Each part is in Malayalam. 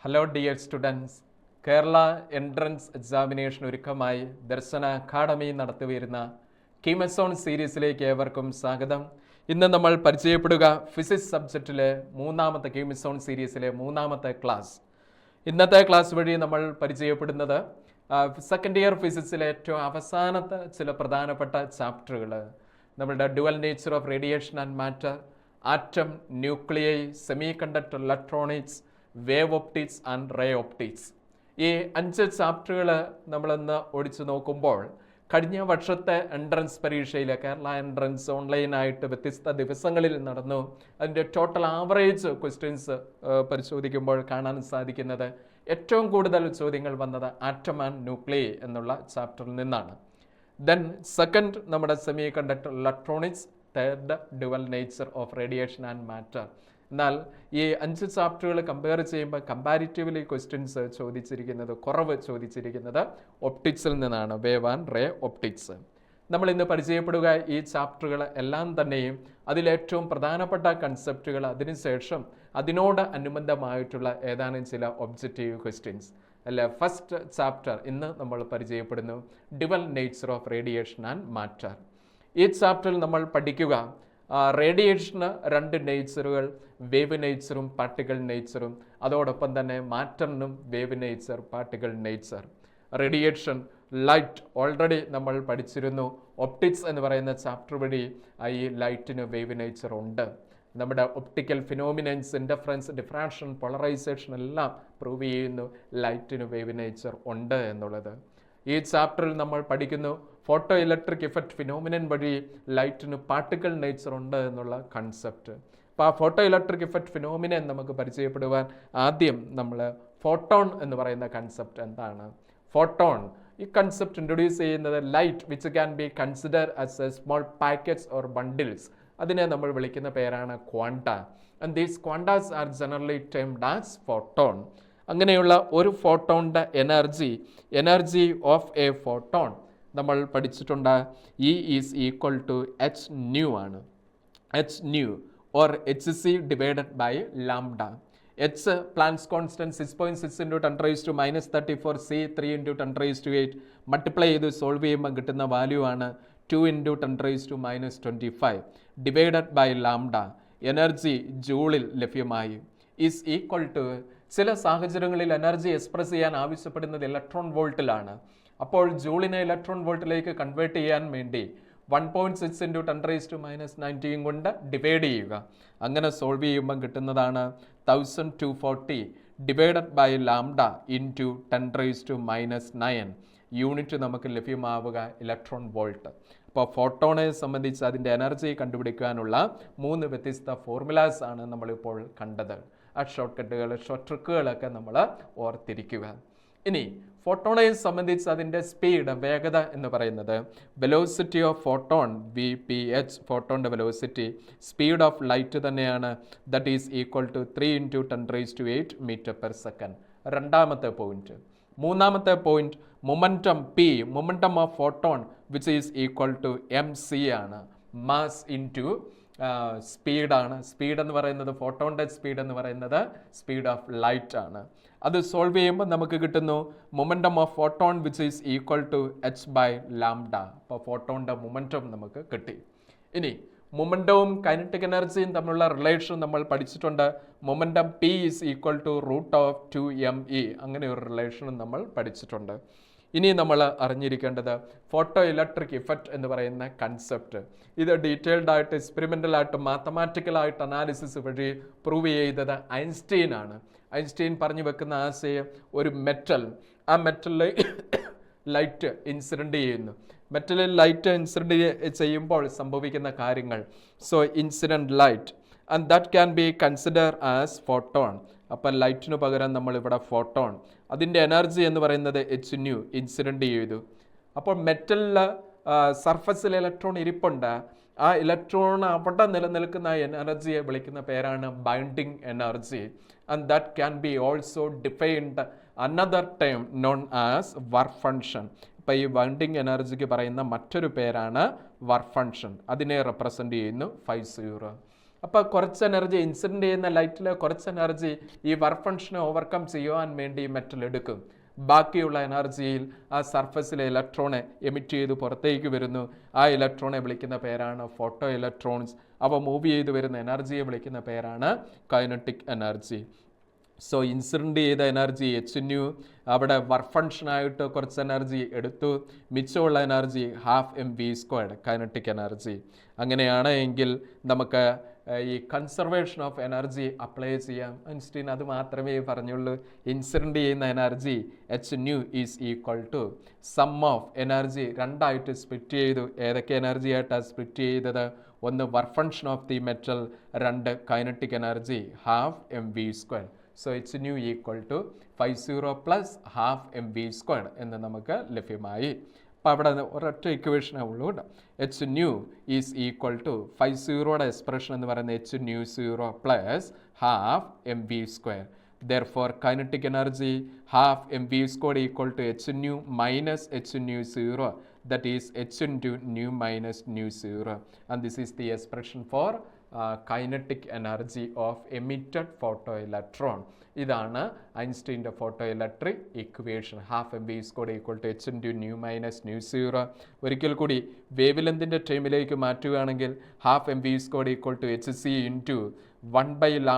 Hello dear students, Kerala entrance examination ഒരുക്കമായി ദർശന അക്കാഡമി നടത്തിവരുന്ന കീമസോൺ സീരീസിലേക്ക് ഏവർക്കും സ്വാഗതം. ഇന്ന് നമ്മൾ പരിചയപ്പെടുക ഫിസിക്സ് സബ്ജക്റ്റിലെ മൂന്നാമത്തെ കീമസോൺ സീരീസിലെ മൂന്നാമത്തെ ക്ലാസ്. ഇന്നത്തെ ക്ലാസ് വഴി നമ്മൾ പരിചയപ്പെടുന്നത് സെക്കൻഡ് ഇയർ ഫിസിക്സിലെ ഏറ്റവും അവസാനത്തെ ചില പ്രധാനപ്പെട്ട ചാപ്റ്ററുകൾ, നമ്മളുടെ dual nature of radiation and matter, atom, nuclei, semiconductor electronics, wave optics and ray optics. ഈ 5 ചാപ്റ്ററുകൾ നമ്മളിന്ന് ഓടിച്ചു നോക്കുമ്പോൾ കഴിഞ്ഞ വർഷത്തെ എൻട്രൻസ് പരീക്ഷയിൽ കേരള എൻട്രൻസ് ഓൺലൈനായിട്ട് വ്യത്യസ്ത ദിവസങ്ങളിൽ നടന്നു. അതിൻ്റെ ടോട്ടൽ ആവറേജ് ക്വസ്റ്റ്യൻസ് പരിശോധിക്കുമ്പോൾ കാണാൻ സാധിക്കുന്നത് ഏറ്റവും കൂടുതൽ ചോദ്യങ്ങൾ വന്നത് ആറ്റം ആൻഡ് ന്യൂക്ലിയൈ എന്നുള്ള ചാപ്റ്ററിൽ നിന്നാണ്. ദെൻ സെക്കൻഡ് നമ്മുടെ semi conductor electronics, third dual nature of radiation and matter. എന്നാൽ ഈ 5 ചാപ്റ്ററുകൾ കമ്പയർ ചെയ്യുമ്പോൾ കമ്പാരിറ്റീവ്ലി ക്വസ്റ്റ്യൻസ് കുറവ് ചോദിച്ചിരിക്കുന്നത് ഒപ്റ്റിക്സിൽ നിന്നാണ്, വേവ് ആൻഡ് റേ ഒപ്റ്റിക്സ്. നമ്മൾ ഇന്ന് പരിചയപ്പെടുക ഈ ചാപ്റ്ററുകൾ എല്ലാം തന്നെയും അതിലേറ്റവും പ്രധാനപ്പെട്ട കൺസെപ്റ്റുകൾ, അതിനുശേഷം അതിനോട് അനുബന്ധമായിട്ടുള്ള ഏതാനും ചില ഒബ്ജക്റ്റീവ് ക്വസ്റ്റ്യൻസ്. അല്ലെ, ഫസ്റ്റ് ചാപ്റ്റർ ഇന്ന് നമ്മൾ പരിചയപ്പെടുന്നു dual nature of radiation and matter. ഈ ചാപ്റ്ററിൽ നമ്മൾ പഠിക്കുക റേഡിയേഷന് 2 നേച്ചറുകൾ, വേവ് നേച്ചറും പാർട്ടിക്കിൾ നേച്ചറും, അതോടൊപ്പം തന്നെ മാറ്ററിനും wave nature, particle nature. Radiation, light already നമ്മൾ പഠിച്ചിരുന്നു. ഒപ്റ്റിക്സ് എന്ന് പറയുന്ന ചാപ്റ്റർ വഴി ഈ ലൈറ്റിന് വേവ് നേച്ചർ ഉണ്ട്. നമ്മുടെ optical phenomenons, interference, diffraction, polarisation എല്ലാം പ്രൂവ് ചെയ്യുന്നു ലൈറ്റിന് വേവ് നേച്ചർ ഉണ്ട് എന്നുള്ളത്. ഈ ചാപ്റ്ററിൽ നമ്മൾ പഠിക്കുന്നു ഫോട്ടോ ഇലക്ട്രിക് ഇഫക്റ്റ് ഫിനോമിനൻ വഴി ലൈറ്റിന് പാർട്ടിക്കിൾ നേച്ചർ ഉണ്ട് എന്നുള്ള കൺസെപ്റ്റ്. അപ്പോൾ ആ ഫോട്ടോ ഇലക്ട്രിക് ഇഫക്റ്റ് ഫിനോമിനൻ നമുക്ക് പരിചയപ്പെടുവാൻ ആദ്യം നമ്മൾ ഫോട്ടോൺ എന്ന് പറയുന്ന കൺസെപ്റ്റ് എന്താണ്? ഫോട്ടോൺ, ഈ കൺസെപ്റ്റ് ഇൻട്രൊഡ്യൂസ് ചെയ്യുന്നത് light which can be consider as a small packets or bundles, അതിനെ നമ്മൾ വിളിക്കുന്ന പേരാണ് quanta. And these quantas are generally termed as photon. അങ്ങനെയുള്ള ഒരു ഫോട്ടോണിൻ്റെ എനർജി ഓഫ് എ ഫോട്ടോൺ നമ്മൾ പഠിച്ചിട്ടുണ്ട്. E is equal to h nu ആണ്. H nu or h c divided by lambda. H Planck's constant 6.6 into 10⁻34, c 3 into 10⁸8 multiply ചെയ്ത് സോൾവ് ചെയ്യുമ്പോൾ കിട്ടുന്ന വാല്യൂ ആണ് 2 into 10⁻25 divided by lambda. Energy ജൂളിൽ ലഭ്യമായി. ഈസ് ഈക്വൽ ടു, ചില സാഹചര്യങ്ങളിൽ എനർജി എക്സ്പ്രസ് ചെയ്യാൻ ആവശ്യപ്പെടുന്നത് ഇലക്ട്രോൺ വോൾട്ടിലാണ്. അപ്പോൾ ജൂളിനെ ഇലക്ട്രോൺ വോൾട്ടിലേക്ക് കൺവേർട്ട് ചെയ്യാൻ വേണ്ടി 1.6 ഇൻറ്റു 10⁻19 കൊണ്ട് ഡിവൈഡ് ചെയ്യുക. അങ്ങനെ സോൾവ് ചെയ്യുമ്പം കിട്ടുന്നതാണ് 1240 divided by lambda into 10⁻9 unit നമുക്ക് ലഭ്യമാവുക ഇലക്ട്രോൺ വോൾട്ട്. അപ്പോൾ ഫോട്ടോണെ സംബന്ധിച്ച് അതിൻ്റെ എനർജി കണ്ടുപിടിക്കാനുള്ള 3 വ്യത്യസ്ത ഫോർമുലാസ് ആണ് നമ്മളിപ്പോൾ കണ്ടത്. ആ ഷോർട്ട് ട്രിക്കുകളൊക്കെ നമ്മൾ ഓർത്തിരിക്കുക. ഇനി ഫോട്ടോണെ സംബന്ധിച്ച് അതിൻ്റെ സ്പീഡ്, വേഗത എന്ന് പറയുന്നത് വെലോസിറ്റി ഓഫ് ഫോട്ടോൺ VPH, ഫോട്ടോണിൻ്റെ വെലോസിറ്റി സ്പീഡ് ഓഫ് ലൈറ്റ് തന്നെയാണ്. That is equal to 3 into 10⁸8 metre per second. രണ്ടാമത്തെ പോയിന്റ്. മൂന്നാമത്തെ point momentum P, momentum of photon which is equal to MC ആണ്. മാസ് ഇൻറ്റു സ്പീഡാണ്. സ്പീഡ് എന്ന് പറയുന്നത്, ഫോട്ടോണിൻ്റെ സ്പീഡ് എന്ന് പറയുന്നത് സ്പീഡ് ഓഫ് ലൈറ്റ് ആണ്. അത് സോൾവ് ചെയ്യുമ്പോൾ നമുക്ക് കിട്ടുന്നു momentum of photon which is equal to H by lambda. അപ്പോൾ ഫോട്ടോണിൻ്റെ മൊമെൻറ്റം നമുക്ക് കിട്ടി. ഇനി മൊമെൻറ്റവും കൈനറ്റിക് എനർജിയും തമ്മിലുള്ള റിലേഷൻ നമ്മൾ പഠിച്ചിട്ടുണ്ട്. Momentum P is equal to √2mE, അങ്ങനെ ഒരു റിലേഷനും നമ്മൾ പഠിച്ചിട്ടുണ്ട്. ഇനി നമ്മൾ അറിഞ്ഞിരിക്കേണ്ടത് ഫോട്ടോ ഇലക്ട്രിക് ഇഫക്റ്റ് എന്ന് പറയുന്ന കൺസെപ്റ്റ്. ഇത് ഡീറ്റെയിൽഡ് ആയിട്ട് എക്സ്പെരിമെൻ്റലായിട്ട് മാത്തമാറ്റിക്കലായിട്ട് അനാലിസിസ് വഴി പ്രൂവ് ചെയ്തത് ഐൻസ്റ്റീൻ ആണ്. ഐൻസ്റ്റീൻ പറഞ്ഞു വെക്കുന്ന ആശയം, ഒരു മെറ്റൽ, ആ മെറ്റലിൽ ലൈറ്റ് ഇൻസിഡൻ്റ് ചെയ്യുന്നു. മെറ്റലിൽ ലൈറ്റ് ഇൻസിഡൻ്റ് ചെയ്യുമ്പോൾ സംഭവിക്കുന്ന കാര്യങ്ങൾ, so incident light and that can be consider as photon. അപ്പം ലൈറ്റിന് പകരം നമ്മളിവിടെ ഫോട്ടോൺ, അതിൻ്റെ എനർജി എന്ന് പറയുന്നത് എച്ച് ന്യൂ, ഇൻസിഡൻ്റ് ചെയ്തു. അപ്പോൾ മെറ്റലിൽ സർഫസിൽ ഇലക്ട്രോൺ ഇരിപ്പുണ്ട്. ആ ഇലക്ട്രോൺ അവിടെ നിലനിൽക്കുന്ന എനർജിയെ വിളിക്കുന്ന പേരാണ് binding energy. And that can be also defined another time known as work function. ഇപ്പോൾ ഈ ബൈൻഡിങ് എനർജിക്ക് പറയുന്ന മറ്റൊരു പേരാണ് വർക്ക് ഫങ്ഷൻ. അതിനെ റെപ്രസെൻ്റ് ചെയ്യുന്നു 50. അപ്പോൾ കുറച്ച് എനർജി ഇൻസിഡൻ്റ് ചെയ്യുന്ന ലൈറ്റിൽ കുറച്ച് എനർജി ഈ വർക്ക് ഫംഗ്ഷനെ ഓവർകം ചെയ്യുവാൻ വേണ്ടി മെറ്റൽ എടുക്കും. ബാക്കിയുള്ള എനർജിയിൽ ആ സർഫസിലെ ഇലക്ട്രോണെ എമിറ്റ് ചെയ്ത് പുറത്തേക്ക് വരുന്നു. ആ ഇലക്ട്രോണെ വിളിക്കുന്ന പേരാണ് ഫോട്ടോ ഇലക്ട്രോൺസ്. അവ മൂവ് ചെയ്ത് വരുന്ന എനർജിയെ വിളിക്കുന്ന പേരാണ് കൈനറ്റിക് എനർജി. സോ ഇൻസിഡൻ്റ് ചെയ്ത എനർജി h nu, അവിടെ വർക്ക് ഫംഗ്ഷനായിട്ട് കുറച്ച് എനർജി എടുത്തു, മിച്ചമുള്ള എനർജി ½ കൈനറ്റിക് എനർജി. അങ്ങനെയാണ് എങ്കിൽ നമുക്ക് ഈ കൺസർവേഷൻ ഓഫ് എനർജി അപ്ലൈ ചെയ്യാം. ഐൻസ്റ്റീൻ അത് മാത്രമേ പറഞ്ഞുള്ളൂ. ഇൻസിഡൻ്റ് ചെയ്യുന്ന energy h nu is equal to sum of energy രണ്ടായിട്ട് സ്പ്ലിറ്റ് ചെയ്തു. ഏതൊക്കെ എനർജി ആയിട്ടാണ് സ്പ്ലിറ്റ് ചെയ്തത്? ഒന്ന് work function of the metal, രണ്ട് kinetic energy ½ so h nu equal to 50 plus ½ എന്ന് നമുക്ക് ലഭ്യമായി. അപ്പോൾ അവിടെ ഒരൊറ്റ ഇക്വേഷനേ ഉള്ളൂ. h nu is equal to 50യുടെ എക്സ്പ്രഷൻ എന്ന് പറയുന്നത് h nu0 plus ½ Therefore, kinetic energy ½ equal to h nu minus h nu0, that is h into nu minus nu0, and this is the expression for kinetic energy of emitted photoelectron. ഇതാണ് ഐൻസ്റ്റീൻ്റെ photo electric equation. ½ equal to h into nu minus nu0. ഒരിക്കൽ കൂടി വേവ് ലെന്തിൻ്റെ ടൈമിലേക്ക് മാറ്റുകയാണെങ്കിൽ ½ equal to hc into 1/λ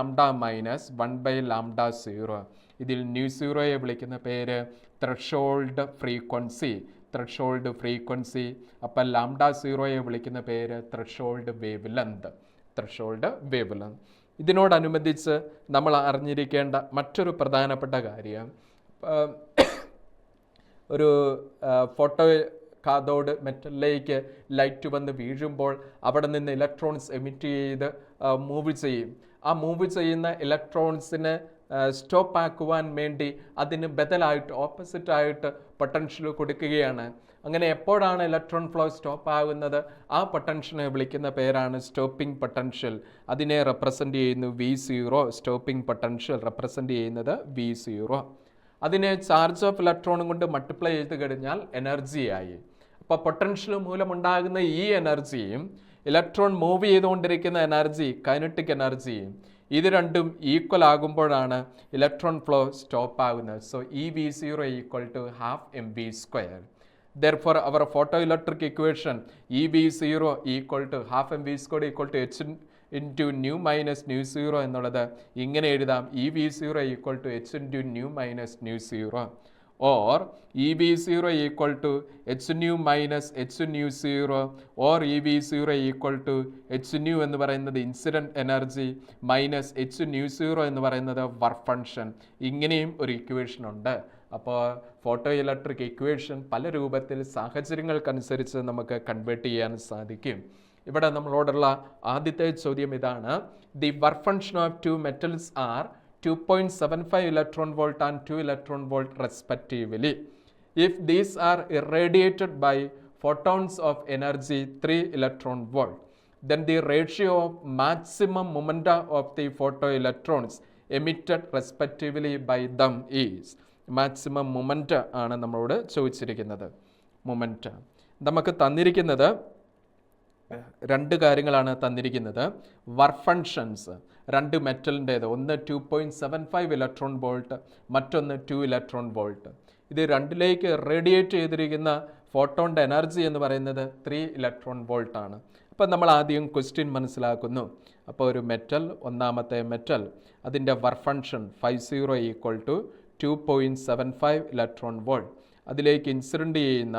minus 1/λ0. ഇതിൽ nu0യെ വിളിക്കുന്ന പേര് ത്രെഷോൾഡ് ഫ്രീക്വൻസി. അപ്പോൾ λ0യെ വിളിക്കുന്ന പേര് ത്രെഷോൾഡ് വേവ് ലെന്ത്. ഇതിനോടനുബന്ധിച്ച് നമ്മൾ അറിഞ്ഞിരിക്കേണ്ട മറ്റൊരു പ്രധാനപ്പെട്ട കാര്യം, ഒരു ഫോട്ടോ കാഥോഡ് മെറ്റലിലേക്ക് ലൈറ്റ് വന്ന് വീഴുമ്പോൾ അവിടെ നിന്ന് ഇലക്ട്രോൺസ് എമിറ്റ് ചെയ്ത് മൂവ് ചെയ്യും. ആ മൂവ് ചെയ്യുന്ന ഇലക്ട്രോൺസിന് സ്റ്റോപ്പ് ആക്കുവാൻ വേണ്ടി അതിന് ബദലായിട്ട് ഓപ്പോസിറ്റായിട്ട് പൊട്ടൻഷ്യൽ കൊടുക്കുകയാണ്. അങ്ങനെ എപ്പോഴാണ് ഇലക്ട്രോൺ ഫ്ലോ സ്റ്റോപ്പ് ആകുന്നത്? ആ പൊട്ടൻഷ്യനെ വിളിക്കുന്ന പേരാണ് സ്റ്റോപ്പിംഗ് പൊട്ടൻഷ്യൽ. അതിനെ റെപ്രസെൻ്റ് ചെയ്യുന്നു V0. സ്റ്റോപ്പിംഗ് പൊട്ടൻഷ്യൽ റെപ്രസെൻ്റ് ചെയ്യുന്നത് V0. അതിനെ ചാർജ് ഓഫ് ഇലക്ട്രോണും കൊണ്ട് മൾട്ടിപ്ലൈ ചെയ്ത് കഴിഞ്ഞാൽ എനർജിയായി. അപ്പോൾ പൊട്ടൻഷ്യൽ മൂലമുണ്ടാകുന്ന ഈ എനർജിയും ഇലക്ട്രോൺ മൂവ് ചെയ്തുകൊണ്ടിരിക്കുന്ന എനർജി കൈനറ്റിക് എനർജിയും ഇത് രണ്ടും ഈക്വൽ ആകുമ്പോഴാണ് ഇലക്ട്രോൺ ഫ്ലോ സ്റ്റോപ്പ് ആകുന്നത്. So EV0 equal to ½ Therefore, our photoelectric equation EV0 equal to ½ equal to h into nu minus nu0 എന്നുള്ളത് ഇങ്ങനെ എഴുതാം: EV0 equal to h into nu minus nu0, or EV0 equal to h nu minus h nu0, or EV0 equal to h nu എന്ന് പറയുന്നത് incident energy minus h nu0 എന്ന് പറയുന്നത് വർക്ക് ഫംഗ്ഷൻ. ഇങ്ങനെയും ഒരു ഇക്വേഷൻ ഉണ്ട്. അപ്പോൾ ഫോട്ടോ ഇലക്ട്രിക് ഇക്വേഷൻ പല രൂപത്തിൽ സാഹചര്യങ്ങൾക്കനുസരിച്ച് നമുക്ക് കൺവേർട്ട് ചെയ്യാൻ സാധിക്കും. ഇവിടെ നമ്മളോടുള്ള ആദ്യത്തെ ചോദ്യം ഇതാണ്: the work function of two metals are 2.75 electron volt and 2 electron volt respectively. If these are irradiated by photons of energy 3 electron volt, then the ratio of maximum momenta of the photoelectrons emitted respectively by them is. Maximum moment ആണ് നമ്മളോട് ചോദിച്ചിരിക്കുന്നത്. മൊമെൻ്റ് നമുക്ക് തന്നിരിക്കുന്നത് രണ്ട് കാര്യങ്ങളാണ് തന്നിരിക്കുന്നത്. വർക്ക് ഫങ്ഷൻസ് രണ്ട് മെറ്റലിൻ്റേത്, ഒന്ന് 2.75 ഇലക്ട്രോൺ വോൾട്ട്, മറ്റൊന്ന് 2 ഇലക്ട്രോൺ വോൾട്ട്. ഇത് രണ്ടിലേക്ക് റേഡിയേറ്റ് ചെയ്തിരിക്കുന്ന ഫോട്ടോണിൻ്റെ എനർജി എന്ന് പറയുന്നത് 3 ഇലക്ട്രോൺ വോൾട്ട് ആണ്. അപ്പം നമ്മൾ ആദ്യം ക്വസ്റ്റ്യൻ മനസ്സിലാക്കുന്നു. അപ്പോൾ ഒരു മെറ്റൽ, ഒന്നാമത്തെ മെറ്റൽ, അതിൻ്റെ work function 50 equal to 2.75 electron volt. അതിലേക്ക് ഇൻസിഡൻ്റ് ചെയ്യുന്ന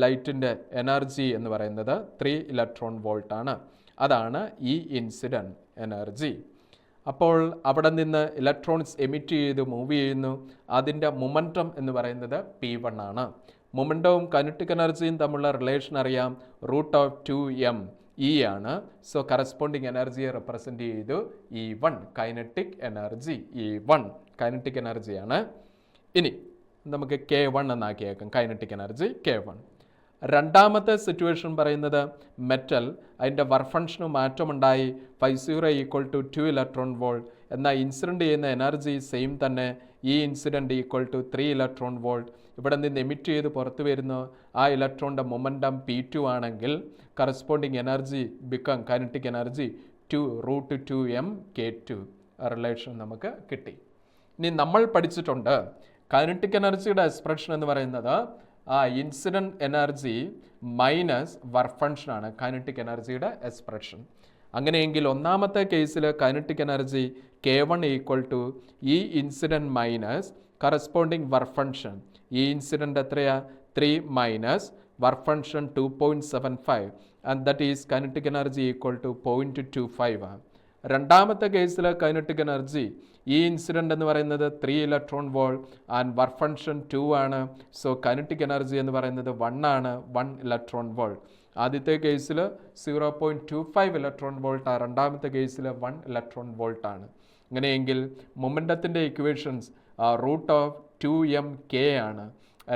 ലൈറ്റിൻ്റെ എനർജി എന്ന് പറയുന്നത് 3 ഇലക്ട്രോൺ വോൾട്ട് ആണ്. അതാണ് ഈ ഇൻസിഡൻറ്റ് എനർജി. അപ്പോൾ അവിടെ നിന്ന് ഇലക്ട്രോൺസ് എമിറ്റ് ചെയ്ത് മൂവ് ചെയ്യുന്നു. അതിൻ്റെ മൊമെൻറ്റം എന്ന് പറയുന്നത് P1 ആണ്. മൊമെൻറ്റവും കൈനറ്റിക് എനർജിയും തമ്മിലുള്ള റിലേഷൻ അറിയാം, √2m E ആണ്. സോ കറസ്പോണ്ടിങ് എനർജിയെ റെപ്രസെൻ്റ് ചെയ്തു E1, kinetic energy E1 kinetic എനർജിയാണ്. ഇനി നമുക്ക് K1 എന്നാക്കിയേക്കാം, കൈനറ്റിക് എനർജി K1. രണ്ടാമത്തെ സിറ്റുവേഷൻ പറയുന്നത് മെറ്റൽ, അതിൻ്റെ വർക്ക് ഫംഗ്ഷന് മാറ്റമുണ്ടായി, 50 ഈക്വൽ ടു 2 ഇലക്ട്രോൺ വോൾട്ട്. എന്നാൽ ഇൻസിഡൻ്റ് ചെയ്യുന്ന എനർജി സെയിം തന്നെ, ഈ incident equal to 3 electron volt. ഇവിടെ നിന്ന് എമിറ്റ് ചെയ്ത് പുറത്ത് വരുന്നു. ആ ഇലക്ട്രോണിൻ്റെ മൊമെൻറ്റം P2 ആണെങ്കിൽ corresponding energy become kinetic energy 2√2m_k2 relation നമുക്ക് കിട്ടി. ഇനി നമ്മൾ പഠിച്ചിട്ടുണ്ട് കൈനറ്റിക് എനർജിയുടെ എക്സ്പ്രഷൻ എന്ന് പറയുന്നത് ഇൻസിഡൻറ്റ് എനർജി മൈനസ് വർക്ക് ഫങ്ഷനാണ് കൈനറ്റിക് എനർജിയുടെ എക്സ്പ്രഷൻ. അങ്ങനെയെങ്കിൽ ഒന്നാമത്തെ കേസിൽ kinetic energy K1 = incident minus corresponding work function. Incident എത്രയാ 3 minus work function 2.75 and that is kinetic energy =0.25. രണ്ടാമത്തെ കേസിൽ കൈനറ്റിക് എനർജി ഇൻസിഡൻറ്റ് എന്ന് പറയുന്നത് 3 electron volt and work function 2 ആണ്. സോ കൈനറ്റിക് എനർജി എന്ന് പറയുന്നത് 1 ആണ്, 1 ഇലക്ട്രോൺ വോൾട്ട്. ആദ്യത്തെ കേസിൽ 0.25 ഇലക്ട്രോൺ വോൾട്ട്, രണ്ടാമത്തെ കേസിൽ 1 ഇലക്ട്രോൺ വോൾട്ട് ആണ്. അങ്ങനെയെങ്കിൽ മൊമെൻറ്റത്തിൻ്റെ ഇക്വേഷൻസ് √2mk ആണ്.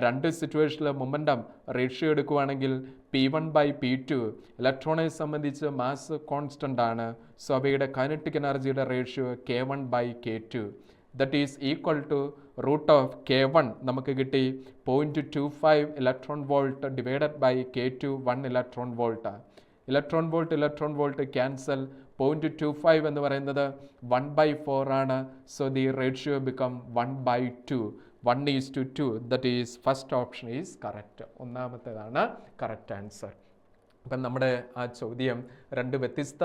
രണ്ട് സിറ്റുവേഷനിൽ മൊമെൻറ്റം റേഷ്യോ എടുക്കുകയാണെങ്കിൽ P1/P2 ഇലക്ട്രോണെ സംബന്ധിച്ച് മാസ് കോൺസ്റ്റൻ്റ് ആണ്. സോ അവയുടെ കൈനറ്റിക് എനർജിയുടെ ratio K1/K2 that is equal to √K1 നമുക്ക് കിട്ടി 0.25 electron volt divided by K2 1 electron volt. Electron volt cancel. 0.25 എന്ന് പറയുന്നത് 1/4 ആണ്. So the ratio become 1/2. 1:2. That is first option is correct. ഒന്നാമത്തേതാണ് കറക്റ്റ് ആൻസർ. അപ്പം നമ്മുടെ ആ ചോദ്യം രണ്ട് വ്യത്യസ്ത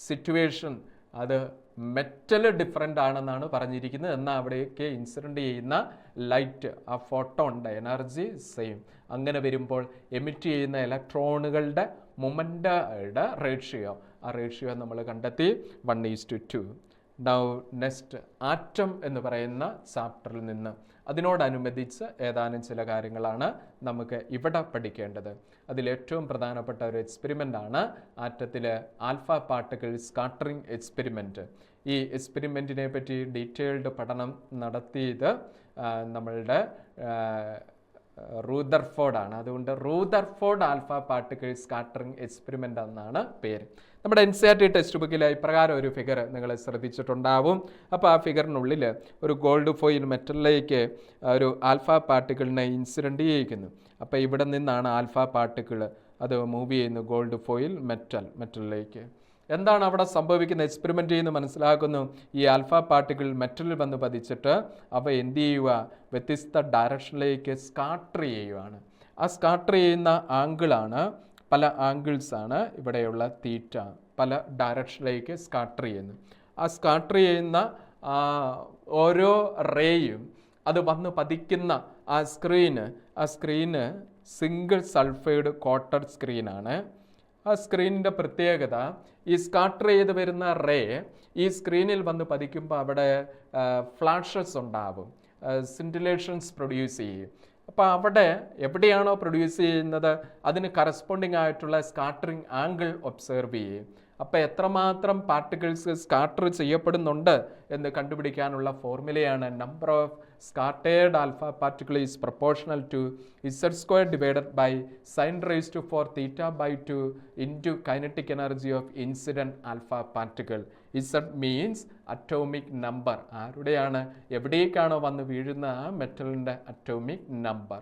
സിറ്റുവേഷൻ, അത് മെറ്റൽ ഡിഫറെൻ്റ് ആണെന്നാണ് പറഞ്ഞിരിക്കുന്നത്. എന്നാൽ അവിടേക്ക് ഇൻസിഡൻ്റ് ചെയ്യുന്ന ലൈറ്റ്, ആ ഫോട്ടോണിൻ്റെ എനർജി സെയിം. അങ്ങനെ വരുമ്പോൾ എമിറ്റ് ചെയ്യുന്ന ഇലക്ട്രോണുകളുടെ മൊമെൻ്റയുടെ റേഷ്യോ, ആ റേഷ്യോ നമ്മൾ കണ്ടെത്തി 1:2. നൗ നെക്സ്റ്റ് ആറ്റം എന്ന് പറയുന്ന ചാപ്റ്ററിൽ നിന്ന് അതിനോടനുബന്ധിച്ച് ഏതാനും ചില കാര്യങ്ങളാണ് നമുക്ക് ഇവിടെ പഠിക്കേണ്ടത്. അതിലേറ്റവും പ്രധാനപ്പെട്ട ഒരു എക്സ്പെരിമെൻ്റാണ് ആറ്റത്തിലെ ആൽഫ പാർട്ടിക്കിൾ സ്കാറ്ററിംഗ് എക്സ്പെരിമെൻറ്റ്. ഈ എക്സ്പെരിമെൻറ്റിനെ പറ്റി ഡീറ്റെയിൽഡ് പഠനം നടത്തിയത് നമ്മളുടെ റൂദർഫോർഡാണ്. അതുകൊണ്ട് Rutherford alpha particle scattering experiment എന്നാണ് പേര്. നമ്മുടെ NCERT ടെക്സ്റ്റ് ബുക്കിൽ ഇപ്രകാരം ഒരു ഫിഗർ നിങ്ങൾ ശ്രദ്ധിച്ചിട്ടുണ്ടാവും. അപ്പോൾ ആ ഫിഗറിനുള്ളിൽ ഒരു ഗോൾഡ് ഫോയിൽ മെറ്റലിലേക്ക് ഒരു ആൽഫ പാർട്ടിക്കിളിനെ ഇൻസിഡൻ്റ് ചെയ്യിക്കുന്നു. അപ്പോൾ ഇവിടെ നിന്നാണ് ആൽഫ പാർട്ടിക്കിൾ അത് മൂവ് ചെയ്യുന്നു ഗോൾഡ് ഫോയിൽ മെറ്റലിലേക്ക്. എന്താണ് അവിടെ സംഭവിക്കുന്ന എക്സ്പെരിമെൻ്റ് ചെയ്യുന്ന മനസ്സിലാക്കുന്നു. ഈ ആൽഫ പാർട്ടിക്കിൾ മെറ്റലിൽ വന്ന് പതിച്ചിട്ട് അവ എന്ത് ചെയ്യുക, വ്യത്യസ്ത ഡയറക്ഷനിലേക്ക് സ്കാട്ടർ ചെയ്യുകയാണ്. ആ സ്കാട്ടർ ചെയ്യുന്ന ആംഗിളാണ്, പല ആംഗിൾസാണ് ഇവിടെയുള്ള തീറ്റ, പല ഡയറക്ഷനിലേക്ക് സ്കാട്ടർ ചെയ്യുന്നു. ആ സ്കാട്ടർ ചെയ്യുന്ന ഓരോ റേയും അത് വന്ന് പതിക്കുന്ന ആ സ്ക്രീന് സിംഗിൾ സൾഫൈഡ് കോട്ടഡ് സ്ക്രീനാണ്. ആ സ്ക്രീനിൻ്റെ പ്രത്യേകത, ഈ സ്കാട്ടർ ചെയ്ത് വരുന്ന റേ ഈ സ്ക്രീനിൽ വന്ന് പതിക്കുമ്പോൾ അവിടെ ഫ്ലാഷസ് ഉണ്ടാവും, സിൻറ്റിലേഷൻസ് പ്രൊഡ്യൂസ് ചെയ്യും. അപ്പോൾ അവിടെ എവിടെയാണോ പ്രൊഡ്യൂസ് ചെയ്യുന്നത് അതിന് കറസ്പോണ്ടിങ് ആയിട്ടുള്ള സ്കാട്ടറിങ് ആംഗിൾ ഒബ്സർവ് ചെയ്യും. അപ്പോൾ എത്രമാത്രം പാർട്ടിക്കിൾസ് സ്കാട്ടർ ചെയ്യപ്പെടുന്നുണ്ട് എന്ന് കണ്ടുപിടിക്കാനുള്ള ഫോർമുലയാണ് number of scattered alpha particle is proportional to Z² divided by sin⁴ θ/2 into kinetic energy of incident alpha particle. Z means atomic number, ആരുടെയാണ്, എവിടേക്കാണോ വന്ന് വീഴുന്ന ആ മെറ്റലിൻ്റെ അറ്റോമിക് നമ്പർ.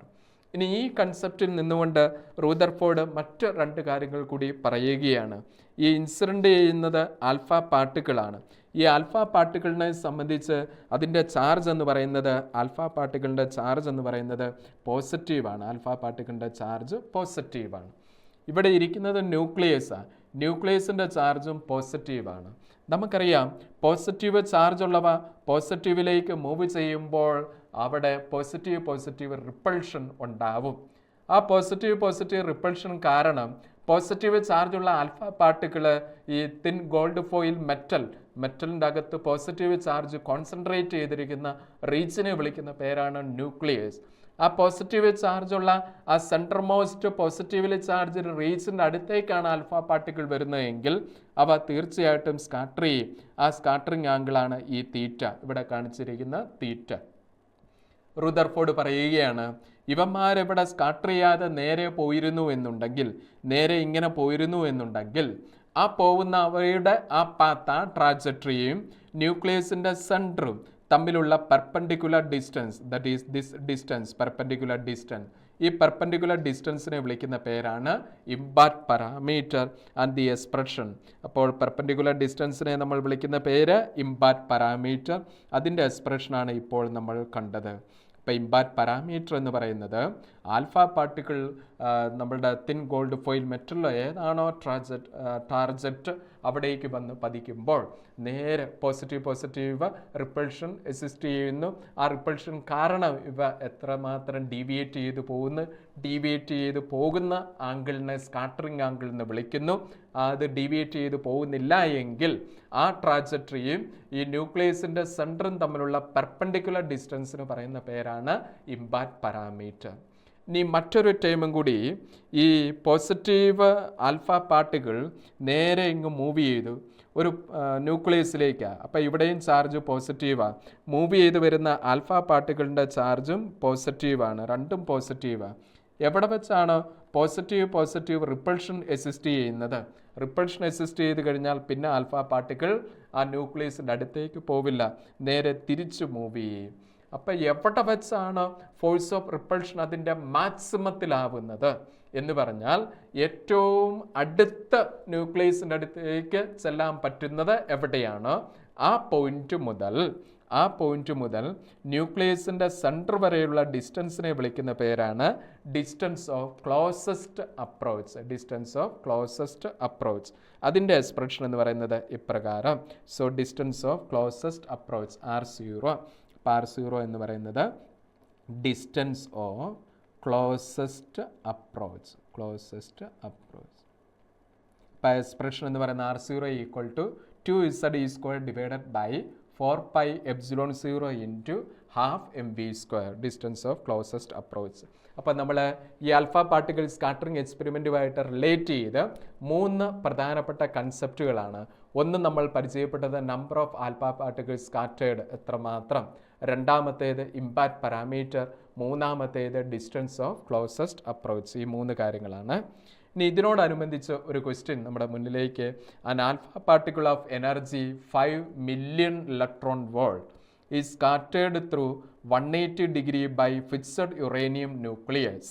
ഇനി ഈ കൺസെപ്റ്റിൽ നിന്നുകൊണ്ട് റൂദർഫോർഡ് മറ്റ് രണ്ട് കാര്യങ്ങൾ കൂടി പറയുകയാണ്. ഈ ഇൻസിഡൻ്റ് ചെയ്യുന്നത് ആൽഫ പാർട്ടിക്കിളാണ്. ഈ ആൽഫ പാർട്ടിക്കിളിനെ സംബന്ധിച്ച് അതിൻ്റെ ചാർജ് എന്ന് പറയുന്നത്, ആൽഫ പാർട്ടിക്കിളിൻ്റെ ചാർജ് എന്ന് പറയുന്നത് പോസിറ്റീവാണ്. ആൽഫ പാർട്ടിക്കിളിൻ്റെ ചാർജ് പോസിറ്റീവാണ്. ഇവിടെ ഇരിക്കുന്നത് ന്യൂക്ലിയസാണ്. ന്യൂക്ലിയസിൻ്റെ ചാർജും പോസിറ്റീവാണ്. നമുക്കറിയാം പോസിറ്റീവ് ചാർജ് ഉള്ളവ പോസിറ്റീവിലേക്ക് മൂവ് ചെയ്യുമ്പോൾ അവിടെ പോസിറ്റീവ് റിപ്പൾഷൻ ഉണ്ടാവും. ആ പോസിറ്റീവ് റിപ്പൾഷൻ കാരണം പോസിറ്റീവ് ചാർജുള്ള ആൽഫ പാർട്ടിക്കിള് ഈ തിൻ ഗോൾഡ് ഫോയിൽ മെറ്റലിൻ്റെ അകത്ത് പോസിറ്റീവ് ചാർജ് കോൺസെൻട്രേറ്റ് ചെയ്തിരിക്കുന്ന റീജിയനെ വിളിക്കുന്ന പേരാണ് ന്യൂക്ലിയസ്. ആ പോസിറ്റീവ് ചാർജുള്ള ആ സെൻട്രൽ മോസ്റ്റ് പോസിറ്റീവ്ലി ചാർജ് റീജിയൻ്റെ അടുത്തേക്കാണ് ആൽഫ പാർട്ടിക്കിൾ വരുന്നതെങ്കിൽ അവ തീർച്ചയായിട്ടും സ്കാട്ടർ ചെയ്യും. ആ സ്കാട്ടറിങ് ആംഗിളാണ് ഈ തീറ്റ, ഇവിടെ കാണിച്ചിരിക്കുന്ന തീറ്റ. റുദർഫോർഡ് പറയുകയാണ്, ഇവന്മാരെവിടെ സ്കാട്ടർ ചെയ്യാതെ നേരെ പോയിരുന്നു എന്നുണ്ടെങ്കിൽ, നേരെ ഇങ്ങനെ പോയിരുന്നു എന്നുണ്ടെങ്കിൽ ആ പോകുന്ന അവയുടെ ആ പാത്ത ട്രാജക്ടറിയും ന്യൂക്ലിയസിൻ്റെ സെൻറ്ററും തമ്മിലുള്ള perpendicular distance, that is this distance, perpendicular distance, ഈ പെർപെൻഡിക്കുലർ ഡിസ്റ്റൻസിനെ വിളിക്കുന്ന പേരാണ് impact parameter and the expression. അപ്പോൾ പെർപെൻഡിക്കുലർ ഡിസ്റ്റൻസിനെ നമ്മൾ വിളിക്കുന്ന പേര് ഇംപാക്റ്റ് പാരാമീറ്റർ, അതിൻ്റെ എക്സ്പ്രഷനാണ് ഇപ്പോൾ നമ്മൾ കണ്ടത്. ഇപ്പോൾ ഇംപാക്റ്റ് പാരാമീറ്റർ എന്ന് പറയുന്നത് ആൽഫ പാർട്ടിക്കിൾ നമ്മളുടെ തിൻ ഗോൾഡ് ഫോയിൽ മെറ്റലിലോ ഏതാണോ ടാർജറ്റ് അവിടേക്ക് വന്ന് പതിക്കുമ്പോൾ നേരെ പോസിറ്റീവ് റിപ്പൾഷൻ എക്സിസ്റ്റ് ചെയ്യുന്നു. ആ റിപ്പൾഷൻ കാരണം ഇവ എത്രമാത്രം ഡീവിയേറ്റ് ചെയ്ത് പോകുന്ന ആംഗിളിനെ സ്കാറ്ററിംഗ് ആംഗിൾ എന്ന് വിളിക്കുന്നു. അത് ഡീവിയേറ്റ് ചെയ്ത് പോകുന്നില്ല എങ്കിൽ ആ ട്രാജക്ടറിയും ഈ ന്യൂക്ലിയസിൻ്റെ സെൻറ്ററും തമ്മിലുള്ള പെർപെൻഡിക്കുലർ ഡിസ്റ്റൻസിന് പറയുന്ന പേരാണ് ഇംപാക്റ്റ് പാരാമീറ്റർ. ഇനി മറ്റൊരു ടൈമും കൂടി, ഈ പോസിറ്റീവ് ആൽഫ പാർട്ടിക്കിൾ നേരെ ഇങ്ങ് മൂവ് ചെയ്തു ഒരു ന്യൂക്ലിയസിലേക്കാണ്. അപ്പോൾ ഇവിടെയും ചാർജ് പോസിറ്റീവാണ്. മൂവ് ചെയ്ത് വരുന്ന ആൽഫ പാർട്ടിക്കിളിൻ്റെ ചാർജും പോസിറ്റീവാണ്, രണ്ടും പോസിറ്റീവാണ്. എവിടെ വെച്ചാണ് പോസിറ്റീവ് റിപ്പൾഷൻ എക്സിസ്റ്റ് ചെയ്യുന്നത്? റിപ്പൾഷൻ എക്സിസ്റ്റ് ചെയ്ത് കഴിഞ്ഞാൽ പിന്നെ ആൽഫ പാർട്ടിക്കിൾ ആ ന്യൂക്ലിയസിൻ്റെ അടുത്തേക്ക് പോവില്ല, നേരെ തിരിച്ചു മൂവ് ചെയ്യും. അപ്പം എവിടെ വെച്ചാണ് ഫോഴ്സ് ഓഫ് റിപ്പൾഷൻ അതിൻ്റെ മാക്സിമത്തിലാവുന്നത് എന്ന് പറഞ്ഞാൽ ഏറ്റവും അടുത്ത ന്യൂക്ലിയസിൻ്റെ അടുത്തേക്ക് ചെല്ലാൻ പറ്റുന്നത് എവിടെയാണ്? ആ പോയിന്റ് മുതൽ ന്യൂക്ലിയസിൻ്റെ സെൻറ്റർ വരെയുള്ള ഡിസ്റ്റൻസിനെ വിളിക്കുന്ന പേരാണ് ഡിസ്റ്റൻസ് ഓഫ് ക്ലോസസ്റ്റ് അപ്രോച്ച്. അതിൻ്റെ എക്സ്പ്രഷൻ എന്ന് പറയുന്നത് ഇപ്രകാരം. So distance of closest approach R0 എന്ന് പറയുന്നത് ഡിസ്റ്റൻസ് ഓഫ് ക്ലോസസ്റ്റ് അപ്രോച്ച്. അപ്പോൾ എക്സ്പ്രഷൻ എന്ന് പറയുന്ന R0 equal to 2Z² divided by 4πε0 into half mv², distance of closest approach. അപ്പോൾ നമ്മൾ ഈ ആൽഫ പാർട്ടിക്കിൾ സ്കാറ്ററിംഗ് എക്സ്പെരിമെൻറ്റുമായിട്ട് റിലേറ്റ് ചെയ്ത് 3 പ്രധാനപ്പെട്ട കൺസെപ്റ്റുകളാണ്. ഒന്ന് നമ്മൾ പരിചയപ്പെട്ടത് number of alpha particle scattered എത്രമാത്രം, രണ്ടാമത്തേത് ഇംപാക്റ്റ് പാരാമീറ്റർ, മൂന്നാമത്തേത് ഡിസ്റ്റൻസ് ഓഫ് ക്ലോസസ്റ്റ് അപ്രോച്ച്. ഈ 3 കാര്യങ്ങളാണ്. ഇനി ഇതിനോടനുബന്ധിച്ച് ഒരു ക്വസ്റ്റ്യൻ നമ്മുടെ മുന്നിലേക്ക്. An alpha particle of energy 5 million electron volt is scattered through 180 degree by fixed uranium nucleus.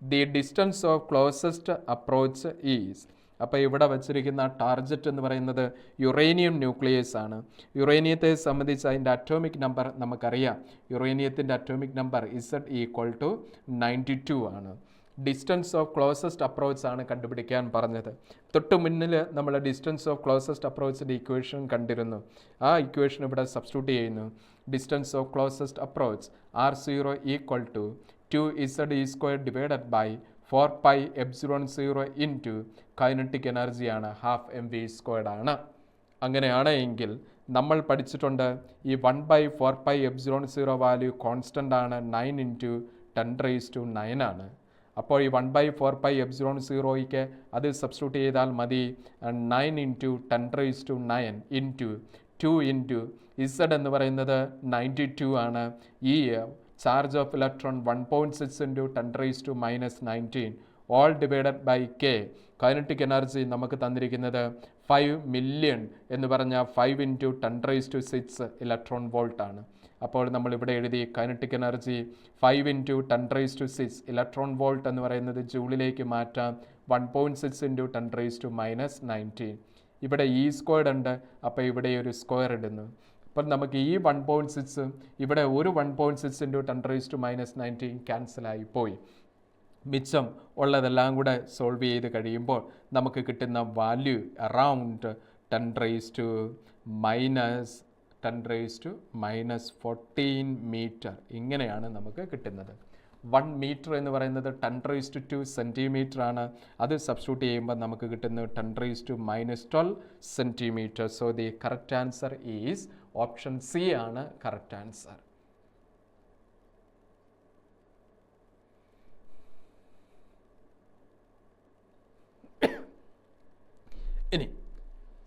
The distance of closest approach is. അപ്പോൾ ഇവിടെ വച്ചിരിക്കുന്ന ടാർജറ്റ് എന്ന് പറയുന്നത് യുറേനിയം ന്യൂക്ലിയസ് ആണ്. യുറേനിയത്തെ സംബന്ധിച്ച് അതിൻ്റെ അറ്റോമിക് നമ്പർ നമുക്കറിയാം. യുറേനിയത്തിൻ്റെ അറ്റോമിക് നമ്പർ Z=92 ആണ്. ഡിസ്റ്റൻസ് ഓഫ് ക്ലോസസ്റ്റ് അപ്രോച്ച് ആണ് കണ്ടുപിടിക്കാൻ പറഞ്ഞത്. തൊട്ട് മുന്നിൽ നമ്മൾ ഡിസ്റ്റൻസ് ഓഫ് ക്ലോസസ്റ്റ് അപ്രോച്ചിൻ്റെ ഇക്വേഷൻ കണ്ടിരുന്നു. ആ ഇക്വേഷൻ ഇവിടെ സബ്സ്റ്റിറ്റ്യൂട്ട് ചെയ്യുന്നു. Distance of closest approach R0 equal to 2Z² divided by 4πε0 into kinetic എനർജിയാണ് ഹാഫ് mv² ആണ്. അങ്ങനെയാണ് എങ്കിൽ നമ്മൾ പഠിച്ചിട്ടുണ്ട് ഈ 1/4πε0 വാല്യൂ കോൺസ്റ്റൻ്റ് ആണ്, 9 × 10⁻⁹ ആണ്. അപ്പോൾ ഈ 1/4πε0യ്ക്ക് അത് സബ്സ്റ്റിറ്റ്യൂട്ട് ചെയ്താൽ മതി 9 × 10⁻⁹ ഇൻറ്റു 2 ഇൻറ്റു Z എന്ന് പറയുന്നത് 92 ആണ്. ഈ charge of electron 1.6 × 10⁻⁻19 whole divided by K. Kinetic energy നമുക്ക് തന്നിരിക്കുന്നത് 5 മില്യൺ എന്ന് പറഞ്ഞാൽ 5 × 10⁻⁶ ഇലക്ട്രോൺ വോൾട്ട് ആണ്. അപ്പോൾ നമ്മൾ ഇവിടെ എഴുതി കൈനറ്റിക് എനർജി 5 × 10⁻⁶ ഇലക്ട്രോൺ വോൾട്ട് എന്ന് പറയുന്നത് ജൂളിലേക്ക് മാറ്റാം 1.6 × 10⁻⁻19. ഇവിടെ E² ഉണ്ട്, അപ്പോൾ ഇവിടെ ഒരു സ്ക്വയർ ഇടുന്നു. അപ്പം നമുക്ക് ഈ 1.6 ഇവിടെ ഒരു 1.6 × 10⁻⁻19 ക്യാൻസലായി പോയി. മിച്ചം ഉള്ളതെല്ലാം കൂടെ സോൾവ് ചെയ്ത് കഴിയുമ്പോൾ നമുക്ക് കിട്ടുന്ന വാല്യൂ അറൗണ്ട് 10⁻⁻14 മീറ്റർ. ഇങ്ങനെയാണ് നമുക്ക് കിട്ടുന്നത്. 1 മീറ്റർ എന്ന് പറയുന്നത് 10⁻² സെൻറ്റിമീറ്റർ ആണ്. അത് സബ്സ്റ്റിറ്റ്യൂട്ട് ചെയ്യുമ്പോൾ നമുക്ക് കിട്ടുന്നത് 10⁻⁻12 centimetre. So the correct answer is option C ആണ് കറക്റ്റ് ആൻസർ. ഇനി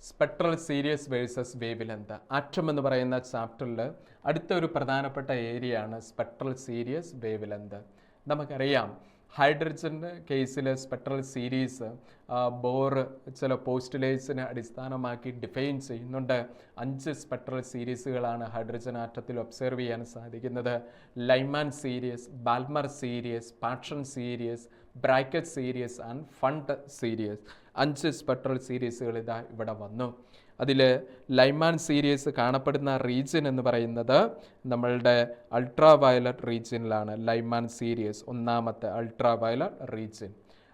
spectral series versus wave length. Atom എന്ന് പറയുന്ന ചാപ്റ്ററിൽ അടുത്ത ഒരു പ്രധാനപ്പെട്ട ഏരിയ ആണ് സ്പെക്ട്രൽ സീരീസ് വേവ് ലെങ്ത്. നമുക്കറിയാം ഹൈഡ്രജൻ്റെ കേസിൽ സ്പെക്ട്രൽ സീരീസ് ബോർ ചില പോസ്റ്റുലേറ്റ്സിനെ അടിസ്ഥാനമാക്കി ഡിഫൈൻ ചെയ്യുന്നുണ്ട്. 5 സ്പെക്ട്രൽ സീരീസുകളാണ് ഹൈഡ്രജൻ ആറ്റത്തിൽ ഒബ്സർവ് ചെയ്യാൻ സാധിക്കുന്നത്. Lyman series, Balmer series, Paschen series, Brackett series and Pfund series. 5 spectral സീരീസുകൾ ഇതാ ഇവിടെ വന്നു. അതിൽ ലൈമാൻ സീരീസ് കാണപ്പെടുന്ന റീജിയൻ എന്ന് പറയുന്നത് നമ്മളുടെ അൾട്രാ വയലറ്റ് റീജിയനിലാണ്. ലൈമാൻ സീരീസ് ഒന്നാമത്തെ അൾട്രാ വയലറ്റ് റീജിയൻ.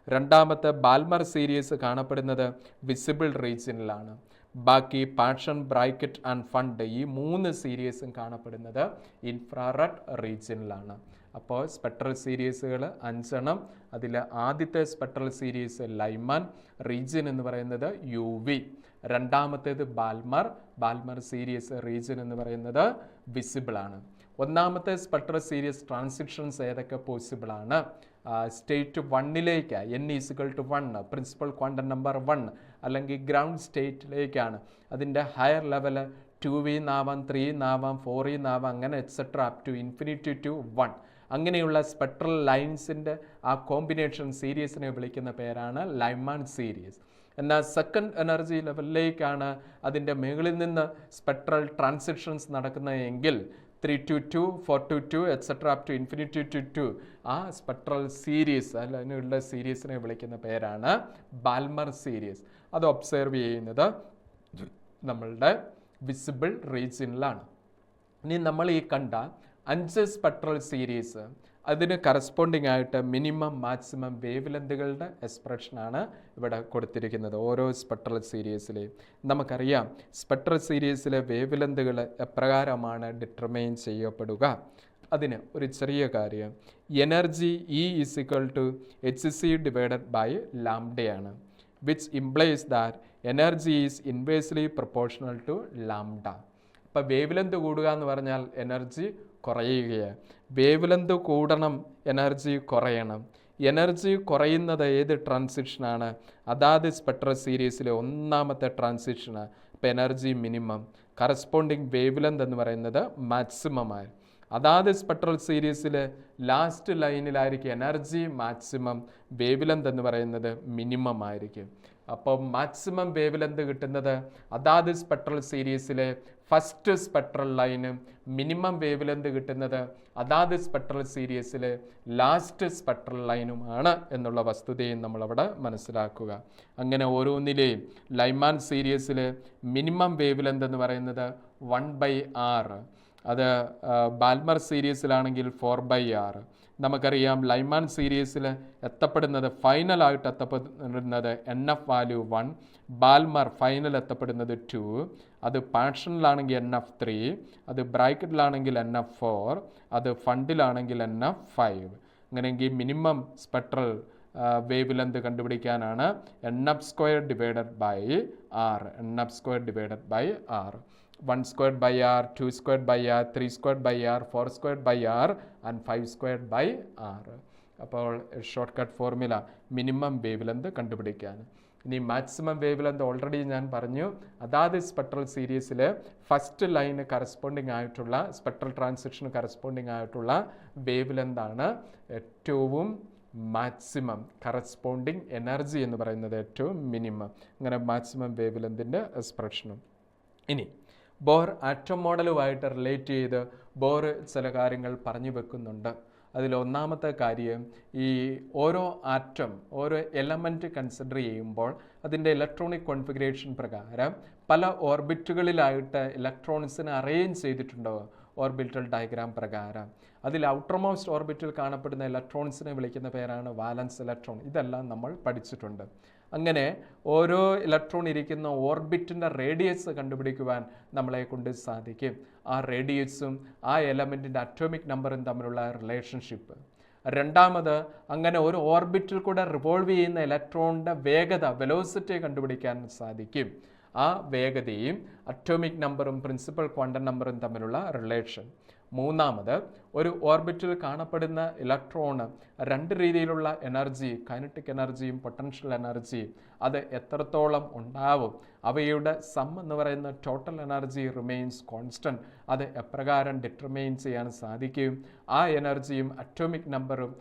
രണ്ടാമത്തെ ബാൽമർ സീരീസ് കാണപ്പെടുന്നത് വിസിബിൾ റീജിയനിലാണ്. ബാക്കി പാഷൻ, ബ്രാക്കറ്റ് ആൻഡ് ഫണ്ട് ഈ 3 സീരീസും കാണപ്പെടുന്നത് ഇൻഫ്രാറെഡ് റീജിയനിലാണ്. അപ്പോൾ സ്പെക്ട്രൽ സീരീസുകൾ 5 അതിൽ ആദ്യത്തെ സ്പെക്ട്രൽ സീരീസ് ലൈമാൻ, റീജിയൻ എന്ന് പറയുന്നത് UV. രണ്ടാമത്തേത് ബാൽമർ സീരീസ്, റീജിയൻ എന്ന് പറയുന്നത് വിസിബിൾ ആണ്. ഒന്നാമത്തെ സ്പെക്ട്രൽ സീരീസ് ട്രാൻസിഷൻസ് ഏതൊക്കെ പോസിബിൾ ആണ്? സ്റ്റേറ്റ് 1ലേക്ക് n=1 പ്രിൻസിപ്പൽ ക്വാണ്ടം നമ്പർ 1 അല്ലെങ്കിൽ ഗ്രൗണ്ട് സ്റ്റേറ്റിലേക്കാണ്. അതിൻ്റെ ഹയർ ലെവൽ 2V എന്നാവാം, 3 എന്നാവാം, 4 എന്നാവാം, അങ്ങനെ etcetera up to infinity to 1. അങ്ങനെയുള്ള സ്പെക്ട്രൽ ലൈൻസിൻ്റെ ആ കോമ്പിനേഷൻ സീരീസിനെ വിളിക്കുന്ന പേരാണ് ലൈമാൻ സീരീസ്. എന്നാൽ സെക്കൻഡ് എനർജി ലെവലിലേക്കാണ് അതിൻ്റെ മുകളിൽ നിന്ന് സ്പെക്ട്രൽ ട്രാൻസിഷൻസ് നടക്കുന്നതെങ്കിൽ 322, 422 etcetera up to infinity to 2 ആ സ്പെക്ട്രൽ സീരീസ് അതിനുള്ള സീരീസിനെ വിളിക്കുന്ന പേരാണ് ബാൽമർ സീരീസ്. അത് ഒബ്സർവ് ചെയ്യുന്നത് നമ്മളുടെ വിസിബിൾ റീജിയനിലാണ്. ഇനി നമ്മൾ ഈ കണ്ട 5 സ്പെക്ട്രൽ സീരീസ് അതിന് കറസ്പോണ്ടിങ് ആയിട്ട് മിനിമം മാക്സിമം വേവ് ലെന്തുകളുടെ എക്സ്പ്രഷനാണ് ഇവിടെ കൊടുത്തിരിക്കുന്നത് ഓരോ സ്പെക്ട്രൽ സീരീസിലെയും. നമുക്കറിയാം സ്പെക്ട്രൽ സീരീസിലെ വേവ് ലെന്തുകൾ എപ്രകാരമാണ് ഡിറ്റർമൈൻ ചെയ്യപ്പെടുക. അതിന് ഒരു ചെറിയ കാര്യം, energy E=hc/λ which implies that energy is inversely proportional to lambda. അപ്പോൾ വേവ് ലെന്ത് കൂടുക എന്ന് പറഞ്ഞാൽ എനർജി കുറയുകയാണ്. വേവ് ലെന്ത് കൂടണം, എനർജി കുറയണം. എനർജി കുറയുന്നത് ഏത് ട്രാൻസിഷനാണ്? അതാത് സ്പെക്ട്രൽ സീരീസിലെ ഒന്നാമത്തെ ട്രാൻസിഷനാണ്. അപ്പോൾ energy minimum, corresponding wavelength എന്ന് പറയുന്നത് മാക്സിമമായി. അതാത് സ്പെക്ട്രൽ സീരീസിലെ ലാസ്റ്റ് ലൈനിലായിരിക്കും എനർജി മാക്സിമം, വേവ് ലെന്ത് എന്ന് പറയുന്നത് മിനിമം ആയിരിക്കും. അപ്പോൾ മാക്സിമം വേവ് ലെന്ത് കിട്ടുന്നത് അതാത് സ്പെക്ട്രൽ സീരീസിലെ ഫസ്റ്റ് സ്പെക്ട്രൽ ലൈനും, മിനിമം വേവ് ലെന്ത് കിട്ടുന്നത് അതാത് സ്പെക്ട്രൽ സീരീസിലെ ലാസ്റ്റ് സ്പെക്ട്രൽ ലൈനുമാണ് എന്നുള്ള വസ്തുതയും നമ്മളവിടെ മനസ്സിലാക്കുക. അങ്ങനെ ഓരോന്നിലെയും ലൈമാൻ സീരീസിലെ മിനിമം വേവ് ലെന്ത് എന്ന് പറയുന്നത് 1/r, അത് ബാൽമർ സീരീസിലാണെങ്കിൽ 4/r. നമുക്കറിയാം ലൈമാൻ സീരീസിൽ എത്തപ്പെടുന്നത് ഫൈനലായിട്ട് എത്തപ്പെടുന്നത് NF വാല്യൂ 1, ബാൽമർ ഫൈനൽ എത്തപ്പെടുന്നത് 2, അത് പാഷനിലാണെങ്കിൽ NF3, അത് ബ്രാക്കറ്റിലാണെങ്കിൽ NF4, അത് ഫണ്ടിലാണെങ്കിൽ NF5. അങ്ങനെയെങ്കിൽ മിനിമം സ്പെക്ട്രൽ വേവ് ലെന്ത് കണ്ടുപിടിക്കാനാണ് NF²/r, NF²/r. 1/2/r, 2/2/r, 3/2/r, 4/2/r and 5/2/r. അപ്പോൾ shortcut formula minimum wavelength കണ്ടുപിടിക്കാൻ. ഇനി മാക്സിമം വേവ് ലെന്ത് ഓൾറെഡി ഞാൻ പറഞ്ഞു, അതാത് സ്പെക്ട്രൽ സീരീസിൽ ഫസ്റ്റ് ലൈന് കറസ്പോണ്ടിങ് ആയിട്ടുള്ള സ്പെക്ട്രൽ ട്രാൻസിഷന് കറസ്പോണ്ടിങ് ആയിട്ടുള്ള വേവ് ലെന്താണ് ഏറ്റവും മാക്സിമം, കറസ്പോണ്ടിങ് എനർജി എന്ന് പറയുന്നത് ഏറ്റവും മിനിമം. അങ്ങനെ മാക്സിമം വേവ് ലെന്തിൻ്റെ എക്സ്പ്രഷനും. ഇനി ബോർ ആറ്റം മോഡലുമായിട്ട് റിലേറ്റ് ചെയ്ത് ബോർ ചില കാര്യങ്ങൾ പറഞ്ഞു വെക്കുന്നുണ്ട്. അതിലൊന്നാമത്തെ കാര്യം, ഈ ഓരോ ആറ്റം, ഓരോ എലമെൻറ്റ് കൺസിഡർ ചെയ്യുമ്പോൾ അതിൻ്റെ ഇലക്ട്രോണിക് കോൺഫിഗറേഷൻ പ്രകാരം പല ഓർബിറ്റുകളിലായിട്ട് ഇലക്ട്രോൺസിനെ അറേഞ്ച് ചെയ്തിട്ടുണ്ടോ ഓർബിറ്റൽ ഡയഗ്രാം പ്രകാരം. അതിൽ ഔട്ടർമോസ്റ്റ് ഓർബിറ്റിൽ കാണപ്പെടുന്ന ഇലക്ട്രോൺസിനെ വിളിക്കുന്ന പേരാണ് വാലൻസ് ഇലക്ട്രോൺ. ഇതെല്ലാം നമ്മൾ പഠിച്ചിട്ടുണ്ട്. അങ്ങനെ ഓരോ ഇലക്ട്രോൺ ഇരിക്കുന്ന ഓർബിറ്റിൻ്റെ റേഡിയസ് കണ്ടുപിടിക്കുവാൻ നമ്മളെ കൊണ്ട് സാധിക്കും. ആ റേഡിയസും ആ എലമെൻറ്റിൻ്റെ അറ്റോമിക് നമ്പറും തമ്മിലുള്ള റിലേഷൻഷിപ്പ്. രണ്ടാമത്, അങ്ങനെ ഒരു ഓർബിറ്റിൽ കൂടെ റിവോൾവ് ചെയ്യുന്ന ഇലക്ട്രോണിൻ്റെ വേഗത, വെലോസിറ്റി കണ്ടുപിടിക്കാൻ സാധിക്കും. ആ വേഗതയും അറ്റോമിക് നമ്പറും പ്രിൻസിപ്പൽ ക്വാണ്ടം നമ്പറും തമ്മിലുള്ള റിലേഷൻ. മൂന്നാമത്, ഒരു ഓർബിറ്റിൽ കാണപ്പെടുന്ന ഇലക്ട്രോണ് രണ്ട് രീതിയിലുള്ള എനർജി, കൈനറ്റിക് എനർജിയും പൊട്ടൻഷ്യൽ എനർജിയും, അത് എത്രത്തോളം ഉണ്ടാവും, അവയുടെ സം എന്ന് പറയുന്ന ടോട്ടൽ എനർജി റിമെയിൻസ് കോൺസ്റ്റൻറ്റ്, അത് എപ്രകാരം ഡിറ്റർമൈൻ ചെയ്യാൻ സാധിക്കും, ആ എനർജിയും അറ്റോമിക് നമ്പറും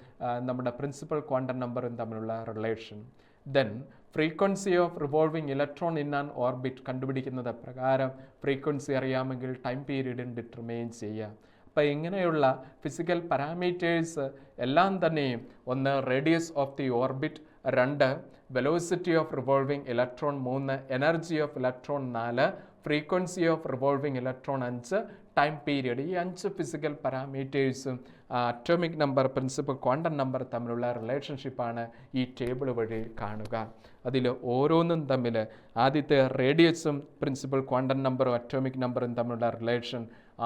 നമ്മുടെ പ്രിൻസിപ്പൽ ക്വാണ്ടം നമ്പറും തമ്മിലുള്ള relation. Then frequency of revolving electron in an orbit കണ്ടുപിടിക്കുന്നത് പ്രകാരം ഫ്രീക്വൻസി അറിയാമെങ്കിൽ ടൈം പീരീഡും ഡിറ്റർമൈൻ ചെയ്യാം. അപ്പോൾ ഇങ്ങനെയുള്ള ഫിസിക്കൽ പാരാമീറ്റേഴ്സ് എല്ലാം തന്നെയും, ഒന്ന് റേഡിയസ് ഓഫ് ദി ഓർബിറ്റ്, രണ്ട് വെലോസിറ്റി ഓഫ് റിവോൾവിംഗ് ഇലക്ട്രോൺ, മൂന്ന് എനർജി ഓഫ് ഇലക്ട്രോൺ, നാല് ഫ്രീക്വൻസി ഓഫ് റിവോൾവിംഗ് ഇലക്ട്രോൺ, അഞ്ച് ടൈം പീരിയഡ്, ഈ 5 ഫിസിക്കൽ പാരാമീറ്റേഴ്സും atomic number, principal quantum number തമ്മിലുള്ള റിലേഷൻഷിപ്പാണ് ഈ ടേബിൾ വഴി കാണുക. അതിൽ ഓരോന്നും തമ്മിൽ ആദ്യത്തെ റേഡിയസും പ്രിൻസിപ്പൽ ക്വാണ്ടം നമ്പറും അറ്റോമിക് നമ്പറും തമ്മിലുള്ള relation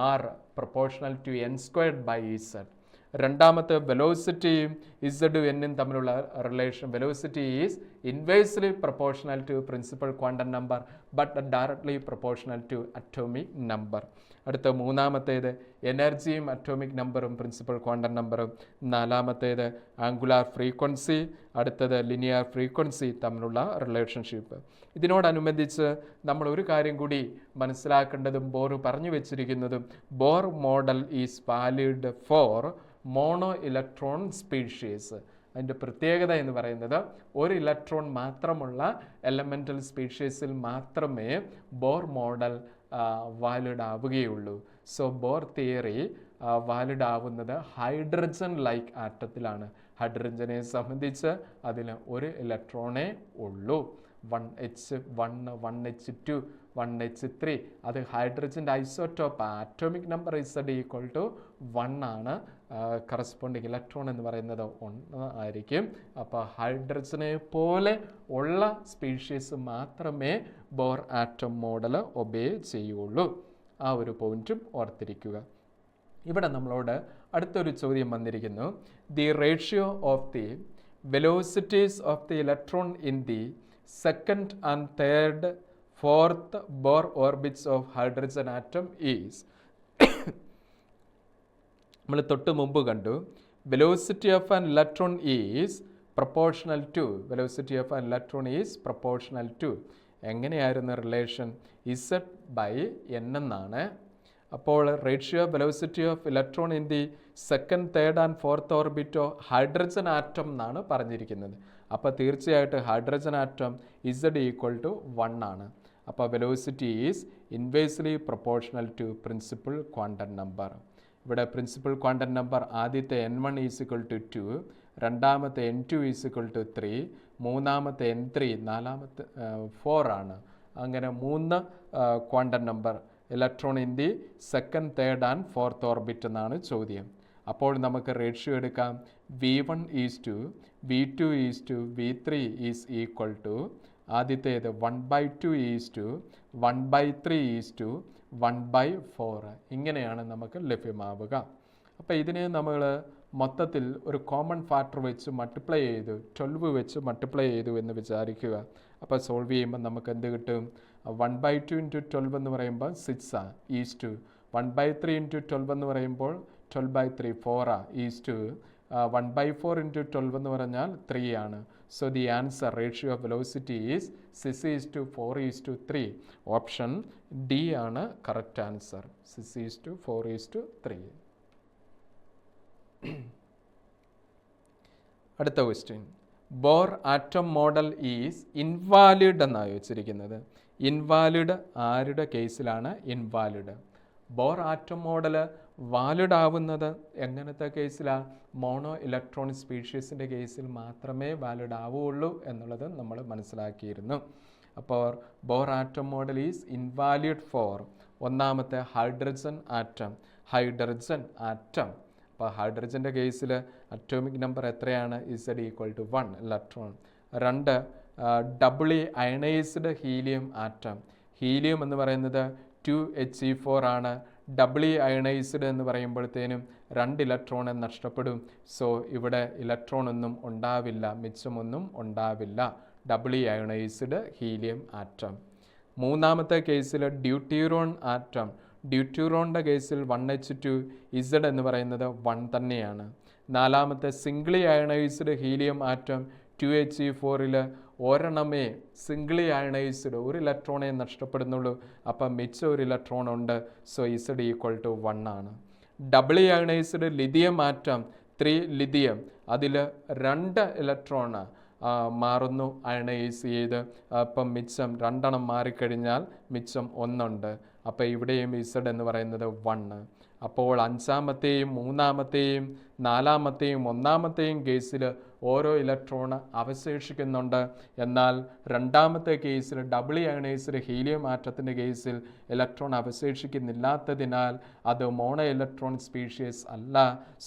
R proportional to n²/z. രണ്ടാമത്തെ വെലോസിറ്റിയും ഇസഡും എന്നും തമ്മിലുള്ള relation, velocity is inversely proportional to principal quantum number but directly proportional to atomic number. അടുത്ത മൂന്നാമത്തേത് എനർജിയും അറ്റോമിക് നമ്പറും പ്രിൻസിപ്പൽ ക്വാണ്ടം നമ്പറും. നാലാമത്തേത് ആംഗുലാർ ഫ്രീക്വൻസി, അടുത്തത് ലിനിയർ ഫ്രീക്വൻസി തമ്മിലുള്ള റിലേഷൻഷിപ്പ്. ഇതിനോടനുബന്ധിച്ച് നമ്മൾ ഒരു കാര്യം കൂടി മനസ്സിലാക്കേണ്ടതും ബോർ പറഞ്ഞു വെച്ചിരിക്കുന്നതും, Bohr model is valid for mono electron species. അതിൻ്റെ പ്രത്യേകത എന്ന് പറയുന്നത്, ഒരു ഇലക്ട്രോൺ മാത്രമുള്ള എലമെൻ്റൽ സ്പീഷീസിൽ മാത്രമേ ബോർ മോഡൽ വാലിഡ് ആവുകയുള്ളൂ. സോ ബോർ തിയറി വാലിഡ് ആവുന്നത് ഹൈഡ്രജൻ ലൈക്ക് ആറ്റത്തിലാണ്. ഹൈഡ്രജനെ സംബന്ധിച്ച് അതിന് ഒരു ഇലക്ട്രോണേ ഉള്ളൂ. 1h1, 1h2, 1h3, അത് ഹൈഡ്രജൻ്റെ isotope. Atomic number Z equal to 1 ആണ്. കറസ്പോണ്ടിങ് ഇലക്ട്രോൺ എന്ന് പറയുന്നത് 1 ആയിരിക്കും. അപ്പോൾ ഹൈഡ്രജനെ പോലെ ഉള്ള സ്പീഷീസ് മാത്രമേ ബോർ ആറ്റം മോഡൽ ഒബേ ചെയ്യുള്ളൂ. ആ ഒരു പോയിന്റും ഓർത്തിരിക്കുക. ഇവിടെ നമ്മളോട് അടുത്തൊരു ചോദ്യം വന്നിരിക്കുന്നു. The ratio of the velocities of the electron in the second and third fourth Bohr orbits of hydrogen atom is. നമ്മൾ തൊട്ട് മുമ്പ് കണ്ടു, velocity of an electron is proportional to, velocity of an electron is proportional to, എങ്ങനെയായിരുന്നു റിലേഷൻ? Z/n എന്നാണ്. അപ്പോൾ ratio velocity of electron in the second, third and fourth orbit of hydrogen atom എന്നാണ് പറഞ്ഞിരിക്കുന്നത്. അപ്പോൾ തീർച്ചയായിട്ടും hydrogen atom Z equal to 1 ആണ്. അപ്പോൾ velocity is inversely proportional to principal quantum number. ഇവിടെ പ്രിൻസിപ്പൽ ക്വാണ്ടം നമ്പർ ആദ്യത്തെ n1 ഈസ് ഇക്വൽ ടു 2, രണ്ടാമത്തെ n2 ഈസ് ഇക്വൽ ടു 3, മൂന്നാമത്തെ n3, നാലാമത്തെ 4 ആണ്. അങ്ങനെ 3 quantum number electron in the second, third and fourth orbit എന്നാണ് ചോദ്യം. അപ്പോൾ നമുക്ക് റേഷ്യോ എടുക്കാം. v1 is to v2 is to v3 is equal to, ആദ്യത്തേത് 1/2 ഈസ് ടു 1/3 ഈസ് ടു 1/4. ഇങ്ങനെയാണ് നമുക്ക് ലഭ്യമാവുക. അപ്പോൾ ഇതിനെ നമ്മൾ മൊത്തത്തിൽ ഒരു കോമൺ ഫാക്ടർ വെച്ച് മൾട്ടിപ്ലൈ ചെയ്തു, 12 വെച്ച് മൾട്ടിപ്ലൈ ചെയ്തു എന്ന് വിചാരിക്കുക. അപ്പോൾ സോൾവ് ചെയ്യുമ്പോൾ നമുക്ക് എന്ത് കിട്ടും? 1/2 × 12 എന്ന് പറയുമ്പോൾ 6 ഈസ് ടു 1/3 × 12 എന്ന് പറയുമ്പോൾ 12/3 4 ഈസ് ടു 1/4 × 12 എന്ന് പറഞ്ഞാൽ 3 ആണ്. So the answer ratio of velocity is 6:4:3. Option D ആണ് correct answer. 6:4:3. അടുത്ത question, bore atom model is invalid എന്നാണ് വെച്ചിരിക്കുന്നത്. ഇൻവാലിഡ് ആരുടെ കേസിലാണ് invalid? Bore atom model valid ആവുന്നത് എങ്ങനത്തെ കേസിലാണ്? മോണോ ഇലക്ട്രോൺ സ്പീഷീസിൻ്റെ കേസിൽ മാത്രമേ വാലിഡ് ആവുകയുള്ളൂ എന്നുള്ളത് നമ്മൾ മനസ്സിലാക്കിയിരുന്നു. അപ്പോൾ Bohr atom model is invalid for ഒന്നാമത്തെ ഹൈഡ്രജൻ ആറ്റം. അപ്പോൾ ഹൈഡ്രജൻ്റെ കേസിൽ അറ്റോമിക് നമ്പർ എത്രയാണ്? Z equal to 1 electron. 2 doubly ionised helium atom. Helium എന്ന് പറയുന്നത് 2He4 ആണ്. ഡബിളി അയണൈസ്ഡ് എന്ന് പറയുമ്പോഴത്തേനും 2 ഇലക്ട്രോൺ നഷ്ടപ്പെടും. സോ ഇവിടെ ഇലക്ട്രോൺ ഒന്നും ഉണ്ടാവില്ല, മിച്ചമൊന്നും ഉണ്ടാവില്ല. ഡബിളി അയണൈസ്ഡ് ഹീലിയം ആറ്റം. മൂന്നാമത്തെ കേസിൽ ഡ്യൂട്ടീറോൺ ആറ്റം. ഡ്യൂട്യൂറോണിൻ്റെ കേസിൽ 1H2 Z എന്ന് പറയുന്നത് 1 തന്നെയാണ്. നാലാമത്തെ singly ionized helium atom 2He4 ഒരെണ്ണമേ സിംഗിളി അയണൈസ്ഡ് ഒരു ഇലക്ട്രോണേ നഷ്ടപ്പെടുന്നുള്ളൂ. അപ്പം മിച്ചം ഒരു ഇലക്ട്രോൺ ഉണ്ട്. സോ Z = 1 ആണ്. ഡബിളി അയണൈസ്ഡ് ലിഥിയം ആറ്റം 3 ലിഥിയം, അതിൽ 2 ഇലക്ട്രോൺ മാറുന്നു അയണൈസ് ചെയ്ത്. അപ്പം മിച്ചം 2 എണ്ണം മാറിക്കഴിഞ്ഞാൽ മിച്ചം 1 ഉണ്ട്. അപ്പോൾ ഇവിടെയും Z എന്ന് പറയുന്നത് 1. അപ്പോൾ 5ാമത്തെയും 3ാമത്തെയും 4ാമത്തെയും 1ാമത്തെയും കേസിൽ ഓരോ ഇലക്ട്രോൺ അവശേഷിക്കുന്നുണ്ട്. എന്നാൽ 2ാമത്തെ കേസിൽ ഡബിളി അയണൈസ്ഡ് ഹീലിയം ആറ്റത്തിൻ്റെ കേസിൽ ഇലക്ട്രോൺ അവശേഷിക്കുന്നില്ലാത്തതിനാൽ അത് മോണോ ഇലക്ട്രോൺ സ്പീഷീസ് അല്ല.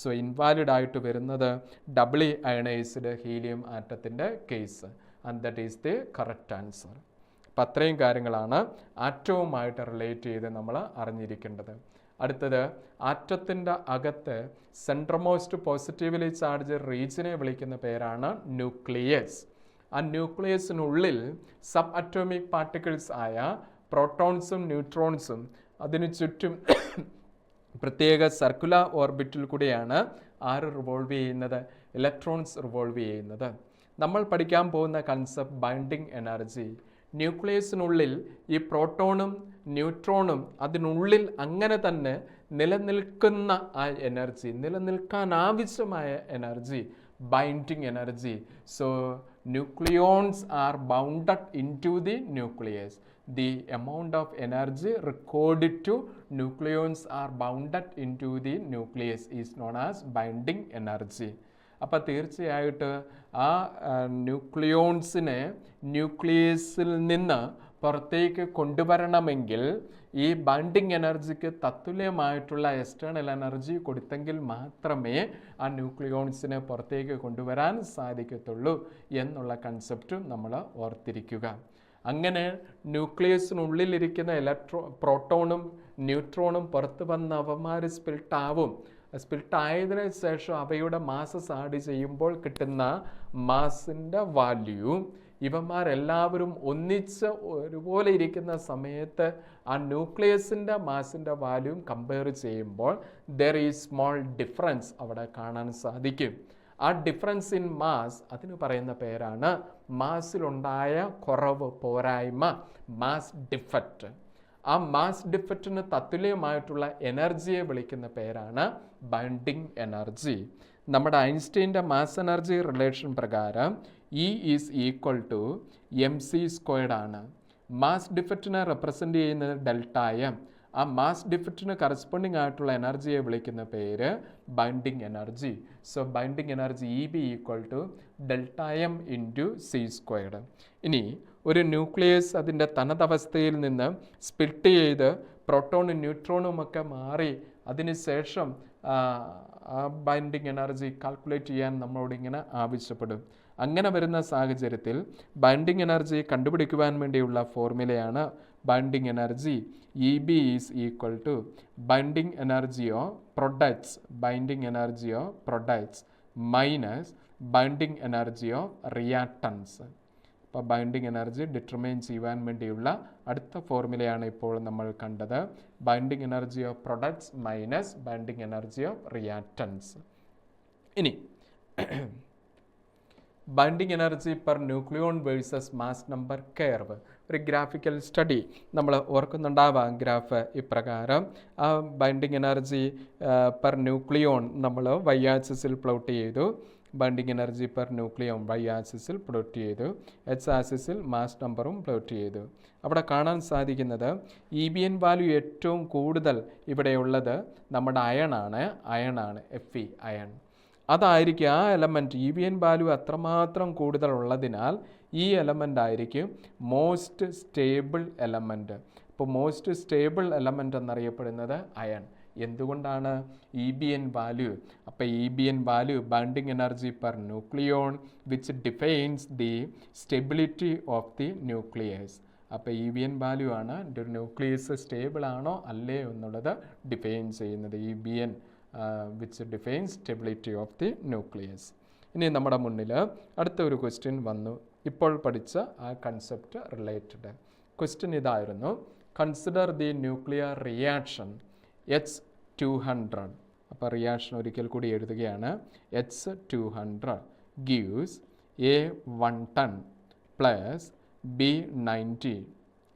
സോ ഇൻവാലിഡ് ആയിട്ട് വരുന്നത് ഡബിളി അയണൈസ്ഡ് ഹീലിയം ആറ്റത്തിൻ്റെ case. And that is the correct answer. അപ്പം അത്രയും കാര്യങ്ങളാണ് ആറ്റവുമായിട്ട് റിലേറ്റ് ചെയ്ത് നമ്മൾ അറിഞ്ഞിരിക്കേണ്ടത്. അടുത്തത്, ആറ്റത്തിൻ്റെ അകത്ത് സെൻട്രമോസ്റ്റ് പോസിറ്റീവ്ലി ചാർജ് റീജിയനെ വിളിക്കുന്ന പേരാണ് ന്യൂക്ലിയസ്. ആ ന്യൂക്ലിയസിനുള്ളിൽ സബ് അറ്റോമിക് പാർട്ടിക്കിൾസ് ആയ പ്രോട്ടോൺസും ന്യൂട്രോൺസും അതിനു ചുറ്റും പ്രത്യേക സർക്കുലർ ഓർബിറ്റിൽ കൂടിയാണ് ആര് റിവോൾവ് ചെയ്യുന്നത്? ഇലക്ട്രോൺസ് റിവോൾവ് ചെയ്യുന്നത്. നമ്മൾ പഠിക്കാൻ പോകുന്ന കൺസെപ്റ്റ് ബൈൻഡിങ് എനർജി. ന്യൂക്ലിയസിനുള്ളിൽ ഈ പ്രോട്ടോണും ന്യൂട്രോണും അതിനുള്ളിൽ അങ്ങനെ തന്നെ നിലനിൽക്കുന്ന ആ എനർജി, നിലനിൽക്കാൻ ആവശ്യമായ energy, binding energy. So nucleons are bounded into the nucleus. The amount of energy recorded to nucleons are bounded into the nucleus is known as binding energy. അപ്പോൾ തീർച്ചയായിട്ട് ആ ന്യൂക്ലിയോൺസിനെ ന്യൂക്ലിയസിൽ നിന്ന് പുറത്തേക്ക് കൊണ്ടുവരണമെങ്കിൽ ഈ ബൈൻഡിങ് എനർജിക്ക് തത്തുല്യമായിട്ടുള്ള എക്സ്റ്റേണൽ എനർജി കൊടുത്തെങ്കിൽ മാത്രമേ ആ ന്യൂക്ലിയോൺസിനെ പുറത്തേക്ക് കൊണ്ടുവരാൻ സാധിക്കത്തുള്ളൂ എന്നുള്ള കൺസെപ്റ്റ് നമ്മൾ ഓർത്തിരിക്കുക. അങ്ങനെ ന്യൂക്ലിയസിനുള്ളിലിരിക്കുന്ന പ്രോട്ടോണും ന്യൂട്രോണും പുറത്ത് വന്ന് അവന്മാർ സ്പിൽട്ടാവും. സ്പിൽട്ടായതിനു ശേഷം അവയുടെ മാസസ് ആഡ് ചെയ്യുമ്പോൾ കിട്ടുന്ന മാസിൻ്റെ വാല്യൂ ഇവന്മാരെല്ലാവരും ഒന്നിച്ച് ഒരുപോലെ ഇരിക്കുന്ന സമയത്ത് ആ ന്യൂക്ലിയസിൻ്റെ മാസിൻ്റെ വാല്യൂ കമ്പയർ ചെയ്യുമ്പോൾ ദർ ഈസ് സ്മോൾ ഡിഫറൻസ് അവിടെ കാണാൻ സാധിക്കും. ആ ഡിഫറൻസ് ഇൻ മാസ് അതിന് പറയുന്ന പേരാണ് മാസിലുണ്ടായ കുറവ്, പോരായ്മ, മാസ് ഡിഫക്റ്റ്. ആ മാസ് ഡിഫക്റ്റിന് തത്തുല്യമായിട്ടുള്ള എനർജിയെ വിളിക്കുന്ന പേരാണ് ബൈൻഡിങ് എനർജി. നമ്മുടെ ഐൻസ്റ്റീൻ്റെ മാസ് എനർജി റിലേഷൻ പ്രകാരം E is equal to mc² ആണ്. മാസ് ഡിഫക്റ്റിനെ റെപ്രസെൻ്റ് ചെയ്യുന്നത് ഡെൽറ്റ m. ആ മാസ് ഡിഫക്റ്റിന് കറസ്പോണ്ടിങ് ആയിട്ടുള്ള എനർജിയെ വിളിക്കുന്ന പേര് binding energy. So binding energy EB equal to Δm into c². ഇനി ഒരു ന്യൂക്ലിയസ് അതിൻ്റെ തനതവസ്ഥയിൽ നിന്ന് സ്പ്ലിറ്റ് ചെയ്ത് പ്രോട്ടോണും ന്യൂട്രോണും ഒക്കെ മാറി അതിനുശേഷം ആ ബൈൻഡിങ് എനർജി കാൽക്കുലേറ്റ് ചെയ്യാൻ നമ്മളോട് ഇങ്ങനെ ആവശ്യപ്പെടും. അങ്ങനെ വരുന്ന സാഹചര്യത്തിൽ ബൈൻഡിങ് എനർജി കണ്ടുപിടിക്കുവാൻ വേണ്ടിയുള്ള ഫോർമുലയാണ് binding energy EB is equal to binding energy of products, binding energy of products minus binding energy of reactants. അപ്പോൾ ബൈൻഡിങ് എനർജി ഡിറ്റർമൈൻ ചെയ്യുവാൻ വേണ്ടിയുള്ള അടുത്ത ഫോർമുലയാണ് ഇപ്പോൾ നമ്മൾ കണ്ടത്. Binding energy of products minus binding energy of reactants. ഇനി binding energy per nucleon versus mass number curve, ഒരു ഗ്രാഫിക്കൽ സ്റ്റഡി നമ്മൾ ഓർക്കുന്നുണ്ടാവാം. ഗ്രാഫ് ഇപ്രകാരം ആ ബൈൻഡിങ് എനർജി പെർ ന്യൂക്ലിയോൺ നമ്മൾ y ആക്സിസിൽ പ്ലോട്ട് ചെയ്തു. Binding energy per nucleon y ആക്സിസിൽ പ്ലോട്ട് ചെയ്തു. X ആക്സിസിൽ മാസ് നമ്പറും പ്ലോട്ട് ചെയ്തു. അവിടെ കാണാൻ സാധിക്കുന്നത് EBN വാല്യൂ ഏറ്റവും കൂടുതൽ ഇവിടെയുള്ളത് നമ്മുടെ അയണാണ്. Fe iron. അതായിരിക്കും ആ എലമെൻറ്റ് EBN വാല്യൂ അത്രമാത്രം കൂടുതലുള്ളതിനാൽ ഈ എലമെൻ്റ് ആയിരിക്കും മോസ്റ്റ് സ്റ്റേബിൾ എലമെൻറ്റ്. അപ്പോൾ മോസ്റ്റ് സ്റ്റേബിൾ എലമെൻ്റ് എന്നറിയപ്പെടുന്നത് അയൺ. എന്തുകൊണ്ടാണ്? EBN value. അപ്പോൾ EBN value binding energy per nucleon which defines the stability of the nucleus. അപ്പോൾ EBN വാല്യൂ ആണ് ഒരു ന്യൂക്ലിയസ് സ്റ്റേബിൾ ആണോ അല്ലേ എന്നുള്ളത് ഡിഫൈൻ ചെയ്യുന്നത്. EBN which defines stability of the nucleus. ഇനി നമ്മുടെ മുന്നിൽ അടുത്ത ഒരു ക്വസ്റ്റ്യൻ വന്നു. ഇപ്പോൾ പഠിച്ച ആ കൺസെപ്റ്റ് റിലേറ്റഡ് ക്വസ്റ്റ്യൻ ഇതായിരുന്നു. Consider the nuclear reaction H200. അപ്പോൾ റിയാക്ഷൻ ഒരിക്കൽ കൂടി എഴുതുകയാണ്. H200 gives A1 ton plus B90.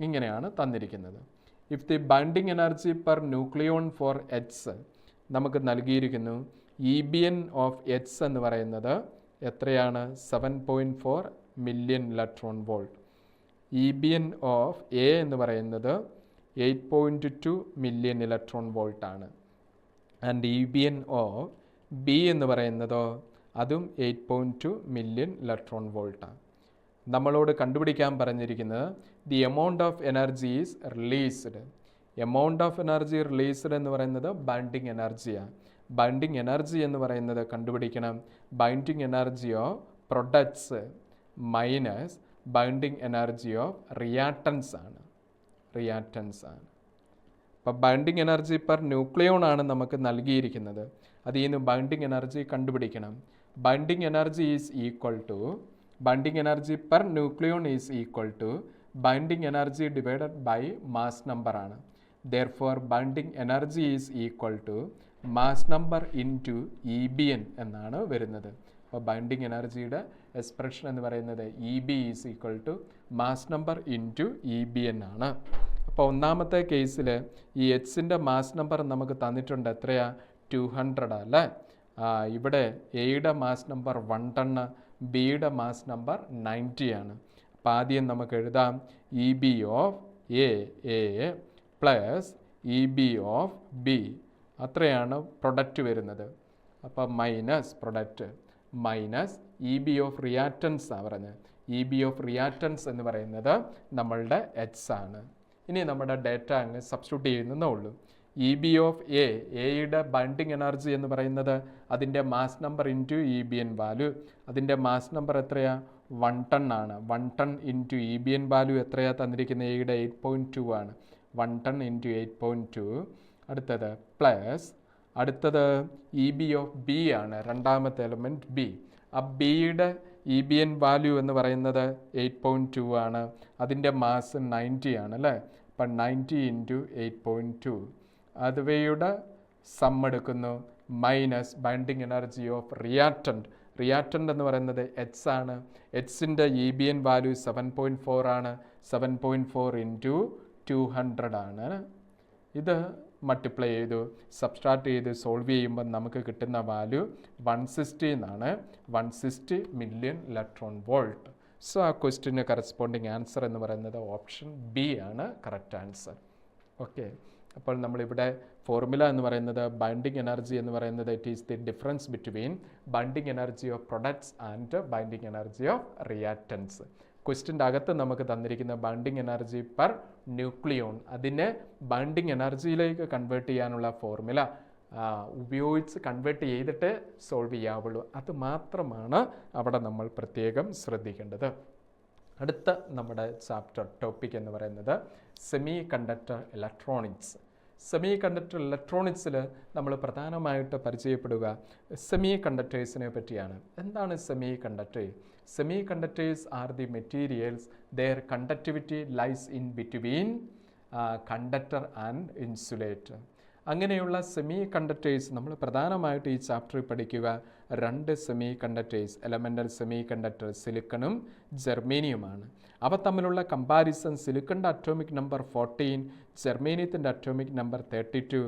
ഇങ്ങനെയാണ് തന്നിരിക്കുന്നത്. If the binding energy per nucleon for H നമുക്ക് നൽകിയിരിക്കുന്നു. EBN ഓഫ് എച്ച് എന്ന് പറയുന്നത് എത്രയാണ്? 7.4 million electron volt. EBN of A എന്ന് പറയുന്നത് 8.2 മില്യൺ ഇലക്ട്രോൺ വോൾട്ട് ആണ്. ആൻഡ് EBN ഓഫ് ബി എന്ന് പറയുന്നതോ അതും 8.2 മില്യൺ ഇലക്ട്രോൺ വോൾട്ടാണ്. നമ്മളോട് കണ്ടുപിടിക്കാൻ പറഞ്ഞിരിക്കുന്നത് the amount of energy is released. Amount of energy released എന്ന് പറയുന്നത് ബൈൻഡിങ് എനർജിയാണ്. ബൈൻഡിങ് എനർജി എന്ന് പറയുന്നത് കണ്ടുപിടിക്കണം. Binding energy of products minus binding energy of reactance ആണ്. അപ്പോൾ ബൈൻഡിങ് എനർജി പെർ ന്യൂക്ലിയോൺ ആണ് നമുക്ക് നൽകിയിരിക്കുന്നത്. അതിൽ നിന്ന് ബൈൻഡിങ് എനർജി കണ്ടുപിടിക്കണം. Binding energy is equal to binding energy per nucleon is equal to binding energy divided by mass number ആണ്. Therefore binding energy is equal to mass number into EBN എന്നാണ് വരുന്നത്. അപ്പോൾ ബൈൻഡിങ് എനർജിയുടെ എക്സ്പ്രഷൻ എന്ന് പറയുന്നത് EB is equal to mass number into EBN ആണ്. അപ്പോൾ ഒന്നാമത്തെ കേസിൽ ഈ എച്ചിൻ്റെ മാസ് നമ്പർ നമുക്ക് തന്നിട്ടുണ്ട്. എത്രയാ? 200 അല്ലേ? ഇവിടെ എയുടെ മാസ് നമ്പർ 1 ടണ്ണ്, ബിയുടെ മാസ് നമ്പർ 90 ആണ്. അപ്പോൾ ആദ്യം നമുക്ക് എഴുതാം EB of A plus EB of B. അത്രയാണ് പ്രൊഡക്റ്റ് വരുന്നത്. അപ്പോൾ minus product minus EB of reactance ആണ് പറഞ്ഞത്. EB ഓഫ് റിയാക്റ്റൻസ് എന്ന് പറയുന്നത് നമ്മളുടെ എച്ച് ആണ്. ഇനി നമ്മുടെ ഡേറ്റ അങ്ങ് സബ്സ്റ്റിറ്റ്യൂട്ട് ചെയ്യുന്നതേ ഉള്ളൂ. EB ഓഫ് എയുടെ ബൈൻഡിങ് എനർജി എന്ന് പറയുന്നത് അതിൻ്റെ mass number into EBN value. അതിൻ്റെ മാസ് നമ്പർ എത്രയാ? 1 ടൺ ആണ്. 1 ടൺ ഇൻറ്റു EBN വാല്യൂ എത്രയാ തന്നിരിക്കുന്നത്? എയുടെ 8.2 ആണ്. 1 ടൺ ഇൻറ്റു 8.2. അടുത്തത് പ്ലസ് അടുത്തത് EB ഓഫ് ബി ആണ്. രണ്ടാമത്തെ എലമെൻറ്റ് ബി. ആ ബിയുടെ EBN വാല്യൂ എന്ന് പറയുന്നത് 8.2 ആണ്. അതിൻ്റെ മാസ് 90 ആണ് അല്ലേ? അപ്പം 90 ഇൻറ്റു 8.2. അതുവയുടെ സം എടുക്കുന്നു minus binding energy of reactant എന്ന് പറയുന്നത് എച്ച് ആണ്. എച്ചിൻ്റെ EBN വാല്യൂ 7.4 ആണ്. 7.4 ഇൻറ്റു 200 ആണ്. ഇത് മൾട്ടിപ്ലൈ ചെയ്തു സബ്സ്ട്രാക്ട് ചെയ്ത് സോൾവ് ചെയ്യുമ്പോൾ നമുക്ക് കിട്ടുന്ന വാല്യൂ 160 എന്നാണ്. 160 മില്യൺ ഇലക്ട്രോൺ വോൾട്ട്. സോ ആ ക്വസ്റ്റിന് കറസ്പോണ്ടിങ് ആൻസർ എന്ന് പറയുന്നത് ഓപ്ഷൻ ബി ആണ് കറക്റ്റ് ആൻസർ. ഓക്കെ, അപ്പോൾ നമ്മളിവിടെ ഫോർമുല എന്ന് പറയുന്നത് ബൈൻഡിങ് എനർജി എന്ന് പറയുന്നത് it is the difference between binding energy of products and binding energy of reactants. ക്വസ്റ്റിൻ്റെ അകത്ത് നമുക്ക് തന്നിരിക്കുന്ന ബൈൻഡിങ് എനർജി പെർ ന്യൂക്ലിയോൺ, അതിനെ ബൈൻഡിങ് എനർജിയിലേക്ക് കൺവേർട്ട് ചെയ്യാനുള്ള ഫോർമുല ഉപയോഗിച്ച് കൺവേർട്ട് ചെയ്തിട്ട് സോൾവ് ചെയ്യാവുള്ളൂ. അത് മാത്രമാണ് അവിടെ നമ്മൾ പ്രത്യേകം ശ്രദ്ധിക്കേണ്ടത്. അടുത്ത നമ്മുടെ ചാപ്റ്റർ ടോപ്പിക് എന്ന് പറയുന്നത് semiconductor electronics. Semiconductor ഇലക്ട്രോണിക്സിൽ നമ്മൾ പ്രധാനമായിട്ട് പരിചയപ്പെടുക സെമി കണ്ടക്ടേഴ്സിനെ പറ്റിയാണ്. എന്താണ് semiconductors? Semiconductors are the materials their conductivity lies in between conductor and insulator. അങ്ങനെയുള്ള സെമി കണ്ടക്ടേഴ്സ് നമ്മൾ പ്രധാനമായിട്ട് ഈ ചാപ്റ്ററിൽ പഠിക്കുക 2 semiconductors, elemental semiconductor സിലിക്കണും ജെർമേനിയുമാണ്. അവ തമ്മിലുള്ള കമ്പാരിസൺ സിലിക്കണിൻ്റെ അറ്റോമിക് നമ്പർ 14, ജെർമേനിയത്തിൻ്റെ അറ്റോമിക് നമ്പർ 32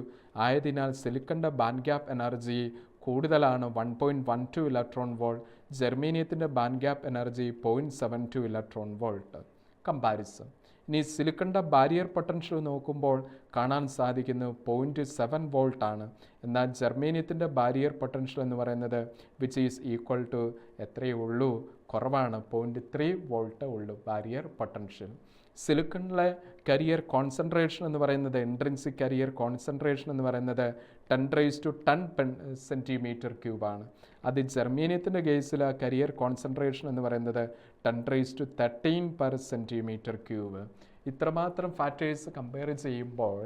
ആയതിനാൽ സിലിക്കണിൻ്റെ ബാൻഡ് ഗ്യാപ്പ് എനർജി കൂടുതലാണ് 1.12 ഇലക്ട്രോൺ വോൾട്ട്, ജെർമേനിയത്തിൻ്റെ band gap energy 0.72 electron volt. Comparison. ഇനി സിലിക്കണിൻ്റെ ബാരിയർ പൊട്ടൻഷ്യൽ നോക്കുമ്പോൾ കാണാൻ സാധിക്കുന്നു 0.7 വോൾട്ട് ആണ്. എന്നാൽ ജെർമേനിയത്തിൻ്റെ ബാരിയർ പൊട്ടൻഷ്യൽ എന്ന് പറയുന്നത് വിച്ച് ഈസ് ഈക്വൽ ടു എത്രയേ ഉള്ളൂ? കുറവാണ്, 0.3 വോൾട്ട് ഉള്ളൂ ബാരിയർ പൊട്ടൻഷ്യൽ. സിലിക്കണിലെ കരിയർ കോൺസെൻട്രേഷൻ എന്ന് പറയുന്നത് ഇൻട്രിൻസിക് കരിയർ കോൺസെൻട്രേഷൻ എന്ന് പറയുന്നത് 10⁻10 cm³ ആണ്. അത് ജെർമേനിയത്തിൻ്റെ കേസിൽ കരിയർ കോൺസെൻട്രേഷൻ എന്ന് പറയുന്നത് 10⁻13 cm³. ഇത്രമാത്രം ഫാക്ടേഴ്സ് കമ്പയർ ചെയ്യുമ്പോൾ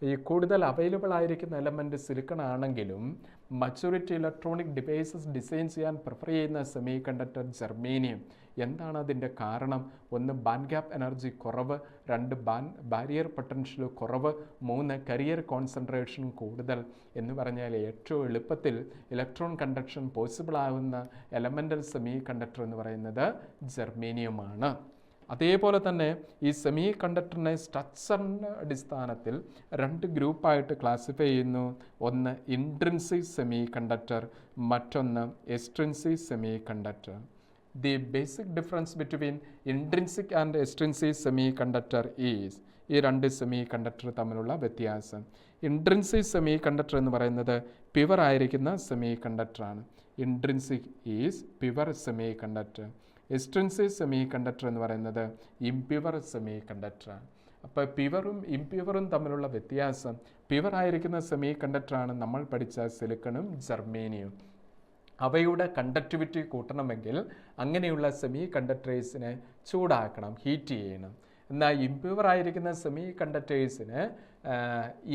ഈ കൂടുതൽ അവൈലബിൾ ആയിരിക്കുന്ന എലമെൻറ്റ് സിലിക്കൺ ആണെങ്കിലും മച്യൂരിറ്റി ഇലക്ട്രോണിക് ഡിവൈസസ് ഡിസൈൻ ചെയ്യാൻ പ്രിഫർ ചെയ്യുന്ന സെമി കണ്ടക്ടർ ജർമേനിയം. എന്താണ് അതിൻ്റെ കാരണം? ഒന്ന്, ബാൻഡ് ഗ്യാപ്പ് എനർജി കുറവ്, 2 ബാരിയർ പൊട്ടൻഷ്യൽ കുറവ്, 3 കരിയർ കോൺസെൻട്രേഷൻ കൂടുതൽ. എന്ന് പറഞ്ഞാൽ ഏറ്റവും എളുപ്പത്തിൽ ഇലക്ട്രോൺ കണ്ടക്ഷൻ പോസിബിൾ ആകുന്ന എലമെൻ്റൽ സെമി കണ്ടക്ടർ എന്ന് പറയുന്നത് ജർമേനിയമാണ്. അതേപോലെ തന്നെ ഈ സെമി കണ്ടക്ടറിനെ സ്ട്രക്ചറിൻ്റെ അടിസ്ഥാനത്തിൽ 2 ഗ്രൂപ്പായിട്ട് ക്ലാസിഫൈ ചെയ്യുന്നു. ഒന്ന് ഇൻട്രിൻസിക് സെമി കണ്ടക്ടർ, മറ്റൊന്ന് extrinsic semi conductor. The basic difference between intrinsic and extrinsic semiconductor is ഈ 2 സെമി കണ്ടക്ടർ തമ്മിലുള്ള വ്യത്യാസം. ഇൻട്രിൻസിക് സെമി കണ്ടക്ടർ എന്ന് പറയുന്നത് പ്യുവർ ആയിരിക്കുന്ന സെമി കണ്ടക്ടറാണ്. Intrinsic is pure semiconductor. Extrinsic semiconductor എന്ന് പറയുന്നത് ഇംപ്യുവർ സെമി കണ്ടക്ടറാണ്. അപ്പോൾ പ്യുവറും ഇംപ്യുവറും തമ്മിലുള്ള വ്യത്യാസം, പ്യുവർ ആയിരിക്കുന്ന സെമി കണ്ടക്ടറാണ് നമ്മൾ പഠിച്ച സിലിക്കണും ജർമേനിയും. അവയുടെ കണ്ടക്ടിവിറ്റി കൂട്ടണമെങ്കിൽ അങ്ങനെയുള്ള സെമി കണ്ടക്ടേഴ്സിനെ ചൂടാക്കണം, ഹീറ്റ് ചെയ്യണം. എന്നാൽ ഇംപ്യൂവർ ആയിരിക്കുന്ന സെമി കണ്ടക്ടേഴ്സിന്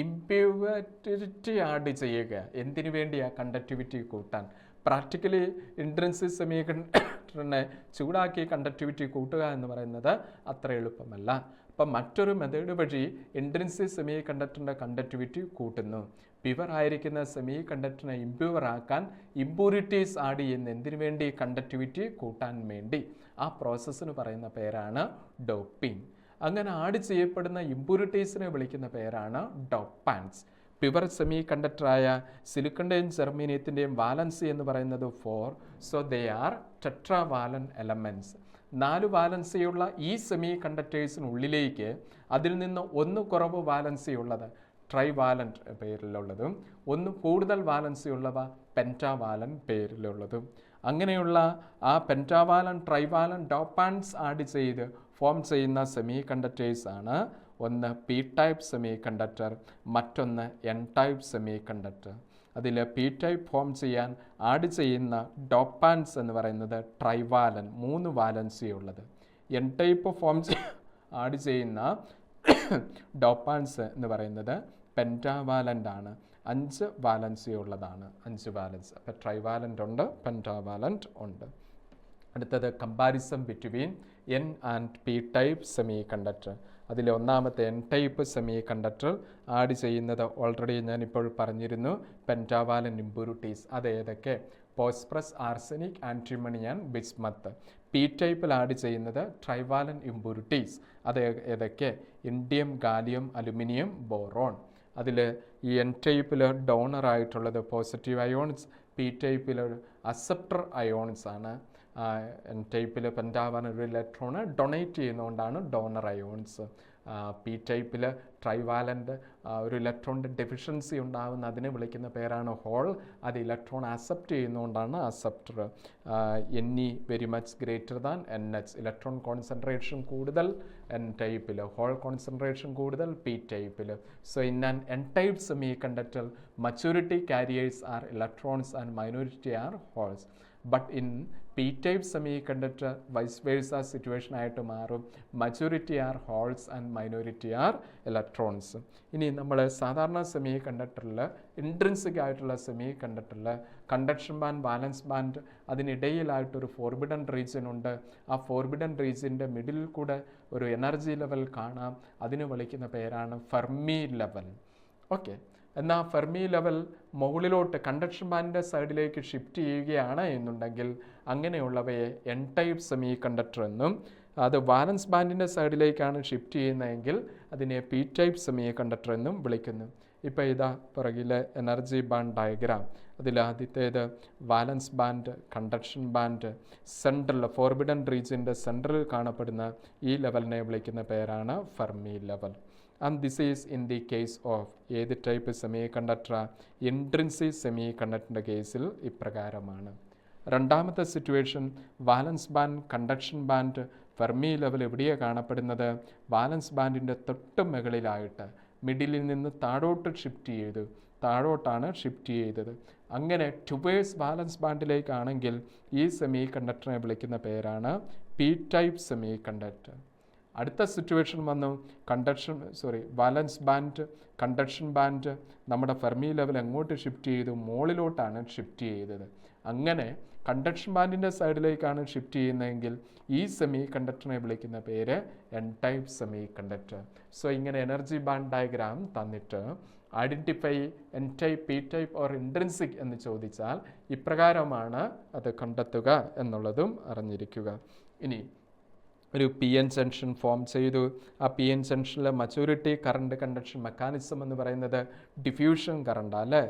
ഇംപ്യൂരിറ്റി ആഡ് ചെയ്യുക. എന്തിനു വേണ്ടിയാണ്? കണ്ടക്ടിവിറ്റി കൂട്ടാൻ. പ്രാക്ടിക്കലി ഇൻട്രിൻസിക് സെമി കണ്ടക്ടറിനെ ചൂടാക്കി കണ്ടക്ടിവിറ്റി കൂട്ടുക എന്ന് പറയുന്നത് അത്ര എളുപ്പമല്ല. അപ്പം മറ്റൊരു മെത്തേഡ് വഴി ഇൻട്രിൻസിക് സെമി കണ്ടക്ടറിൻ്റെ കണ്ടക്ടിവിറ്റി കൂട്ടുന്നു. പ്യുവർ ആയിരിക്കുന്ന സെമി കണ്ടക്ടറിനെ ഇംപ്യൂവർ ആക്കാൻ ഇംപ്യൂരിറ്റീസ് ആഡ് ചെയ്യുന്ന. എന്തിനു വേണ്ടി? കണ്ടക്ടിവിറ്റി കൂട്ടാൻ വേണ്ടി. ആ പ്രോസസ്സിന് പറയുന്ന പേരാണ് ഡോപ്പിംഗ്. അങ്ങനെ ആഡ് ചെയ്യപ്പെടുന്ന ഇംപ്യൂരിറ്റീസിനെ വിളിക്കുന്ന പേരാണ് ഡോപ്പാൻസ്. പ്യുവർ സെമി കണ്ടക്ടറായ സിലിക്കണിൻ്റെയും ജർമേനിയത്തിൻ്റെയും വാലൻസി എന്ന് പറയുന്നത് 4. So they are tetravalent elements. 4 വാലൻസിയുള്ള ഈ സെമി കണ്ടക്ടേഴ്സിനുള്ളിലേക്ക് അതിൽ നിന്ന് 1 കുറവ് വാലൻസി ഉള്ളത് ട്രൈവാലൻറ്റ് പേരിലുള്ളതും 1 കൂടുതൽ വാലൻസി ഉള്ളവ പെൻറ്റാവാലൻ പേരിലുള്ളതും. അങ്ങനെയുള്ള ആ പെൻറ്റാവാലൻ, ട്രൈവാലൻ ഡോപ്പാൻസ് ആഡ് ചെയ്ത് ഫോം ചെയ്യുന്ന സെമി കണ്ടക്ടേഴ്സാണ് ഒന്ന് പി ടൈപ്പ് സെമി കണ്ടക്ടർ, മറ്റൊന്ന് എൻ ടൈപ്പ് സെമി കണ്ടക്ടർ. അതിൽ പി ടൈപ്പ് ഫോം ചെയ്യാൻ ആഡ് ചെയ്യുന്ന ഡോപ്പാൻസ് എന്ന് പറയുന്നത് ട്രൈവാലൻ, 3 വാലൻസി ഉള്ളത്. എൻ ടൈപ്പ് ഫോം ആഡ് ചെയ്യുന്ന ഡോപ്പാൻസ് എന്ന് പറയുന്നത് പെൻറ്റാവാലൻ്റ് ആണ്, 5 വാലൻസി ഉള്ളതാണ്. 5 വാലൻസ്. അപ്പോൾ ട്രൈവാലൻ്റ് ഉണ്ട്, പെൻറ്റാവാലൻ്റ് ഉണ്ട്. അടുത്തത് comparison between N and P type semiconductor. അതിൽ ഒന്നാമത്തെ N type semiconductor add ചെയ്യുന്നത് ഓൾറെഡി ഞാനിപ്പോൾ പറഞ്ഞിരുന്നു, പെൻറ്റാവാലൻ ഇംപ്യൂരിറ്റീസ്. അത് ഏതൊക്കെ? Phosphorus, arsenic, antimony and bismuth. P ടൈപ്പിൽ ആഡ് ചെയ്യുന്നത് ട്രൈവാലൻ ഇംപ്യൂരിറ്റീസ്. അത് ഏതൊക്കെ? Indium, gallium, aluminium, boron. അതിൽ ഈ എൻ ടൈപ്പിൽ ഡോണർ ആയിട്ടുള്ളത് പോസിറ്റീവ് അയോൺസ്, പി ടൈപ്പിൽ അക്സെപ്റ്റർ അയോൺസ് ആണ്. എൻ ടൈപ്പിൽ പെൻറ്റാവാലൻ ഒരു ഇലക്ട്രോണ് ഡൊണേറ്റ് ചെയ്യുന്നതുകൊണ്ടാണ് ഡോണർ അയോൺസ്. പി ടൈപ്പിൽ ട്രൈവാലൻ്റ് ഒരു ഇലക്ട്രോണിൻ്റെ ഡെഫിഷ്യൻസി ഉണ്ടാകുന്ന അതിനെ വിളിക്കുന്ന പേരാണ് ഹോൾ. അത് ഇലക്ട്രോൺ അക്സെപ്റ്റ് ചെയ്യുന്നതുകൊണ്ടാണ് acceptor. N E very much greater than N H. Electron concentration കൂടുതൽ എൻ ടൈപ്പിൽ, ഹോൾ കോൺസെൻട്രേഷൻ കൂടുതൽ പി ടൈപ്പിൽ. So in an N type semiconductor maturity carriers are electrons and minority are holes. But in p-type semiconductor vice versa situation ആയിട്ട് മാറും. majority are holes and minority are electrons. ഇനി നമ്മൾ സാധാരണ സെമി കണ്ടക്ടറിൽ, ഇൻട്രിൻസിക് ആയിട്ടുള്ള സെമി കണ്ടക്ടറിൽ കണ്ടക്ഷൻ ബാൻഡ്, വാലൻസ് ബാൻഡ്, അതിനിടയിലായിട്ടൊരു ഫോർബിഡൻ റീജിയൻ ഉണ്ട്. ആ ഫോർബിഡൻ റീജിയൻ്റെ മിഡിലിൽ കൂടെ ഒരു എനർജി ലെവൽ കാണാം. അതിന് വിളിക്കുന്ന പേരാണ് ഫെർമി ലെവൽ. ഓക്കെ. എന്നാൽ ഫെർമി ലെവൽ മുകളിലോട്ട് കണ്ടക്ഷൻ ബാൻഡിൻ്റെ സൈഡിലേക്ക് ഷിഫ്റ്റ് ചെയ്യുകയാണ് എന്നുണ്ടെങ്കിൽ അങ്ങനെയുള്ളവയെ എൻ ടൈപ്പ് സെമി കണ്ടക്ടർ എന്നും, അത് വാലൻസ് ബാൻഡിൻ്റെ സൈഡിലേക്കാണ് ഷിഫ്റ്റ് ചെയ്യുന്നതെങ്കിൽ അതിനെ പി ടൈപ്പ് സെമി കണ്ടക്ടർ എന്നും വിളിക്കുന്നു. ഇപ്പോൾ ഇതാ പുറകിലെ എനർജി ബാൻഡ് ഡയഗ്രാം. അതിൽ ആദ്യത്തേത് valence band, conduction band, central forbidden റീജിയൻ്റെ സെൻട്രലിൽ കാണപ്പെടുന്ന ഈ ലെവലിനെ വിളിക്കുന്ന പേരാണ് Fermi level. And this is in the case of ഏത് ടൈപ്പ് സെമി കണ്ടക്ടർ? ഇൻട്രിൻസിക് സെമി കണ്ടക്ടറിൻ്റെ കേസിൽ ഇപ്രകാരമാണ്. രണ്ടാമത്തെ situation valence band, conduction band, Fermi level എവിടെയാണ് കാണപ്പെടുന്നത്? വാലൻസ് ബാൻഡിൻ്റെ തൊട്ട് മുകളിലായിട്ട് മിഡിലിൽ നിന്ന് താഴോട്ട് ഷിഫ്റ്റ് ചെയ്തു, താഴോട്ടാണ് ഷിഫ്റ്റ് ചെയ്തത്. അങ്ങനെ ടുവേഴ്സ് വാലൻസ് ബാൻഡിലേക്കാണെങ്കിൽ ഈ സെമി കണ്ടക്ടറിനെ വിളിക്കുന്ന പേരാണ് പി ടൈപ്പ് സെമി കണ്ടക്ടർ. അടുത്ത സിറ്റുവേഷൻ വന്നു വാലൻസ് ബാൻഡ്, കണ്ടക്ഷൻ ബാൻഡ് നമ്മുടെ ഫെർമി ലെവൽ എങ്ങോട്ട് ഷിഫ്റ്റ് ചെയ്തു? മുകളിലോട്ടാണ് ഷിഫ്റ്റ് ചെയ്തത്. അങ്ങനെ കണ്ടക്ഷൻ ബാൻഡിൻ്റെ സൈഡിലേക്കാണ് ഷിഫ്റ്റ് ചെയ്യുന്നതെങ്കിൽ ഈ സെമി കണ്ടക്ടറിനെ വിളിക്കുന്ന പേര് N type semi conductor. So ഇങ്ങനെ എനർജി ബാൻഡ് ഡയഗ്രാം തന്നിട്ട് identify N type, P type or intrinsic എന്ന് ചോദിച്ചാൽ ഇപ്രകാരമാണ് അത് കണ്ടെത്തുക എന്നുള്ളതും അറിഞ്ഞിരിക്കുക. ഇനി ഒരു പി എൻ ജംഗ്ഷൻ ഫോം ചെയ്തു. ആ പി എൻ ജംഗ്ഷനിലെ മച്യൂരിറ്റി കറണ്ട് കണ്ടക്ഷൻ മെക്കാനിസം എന്ന് പറയുന്നത് ഡിഫ്യൂഷൻ കറണ്ട് അല്ലേ?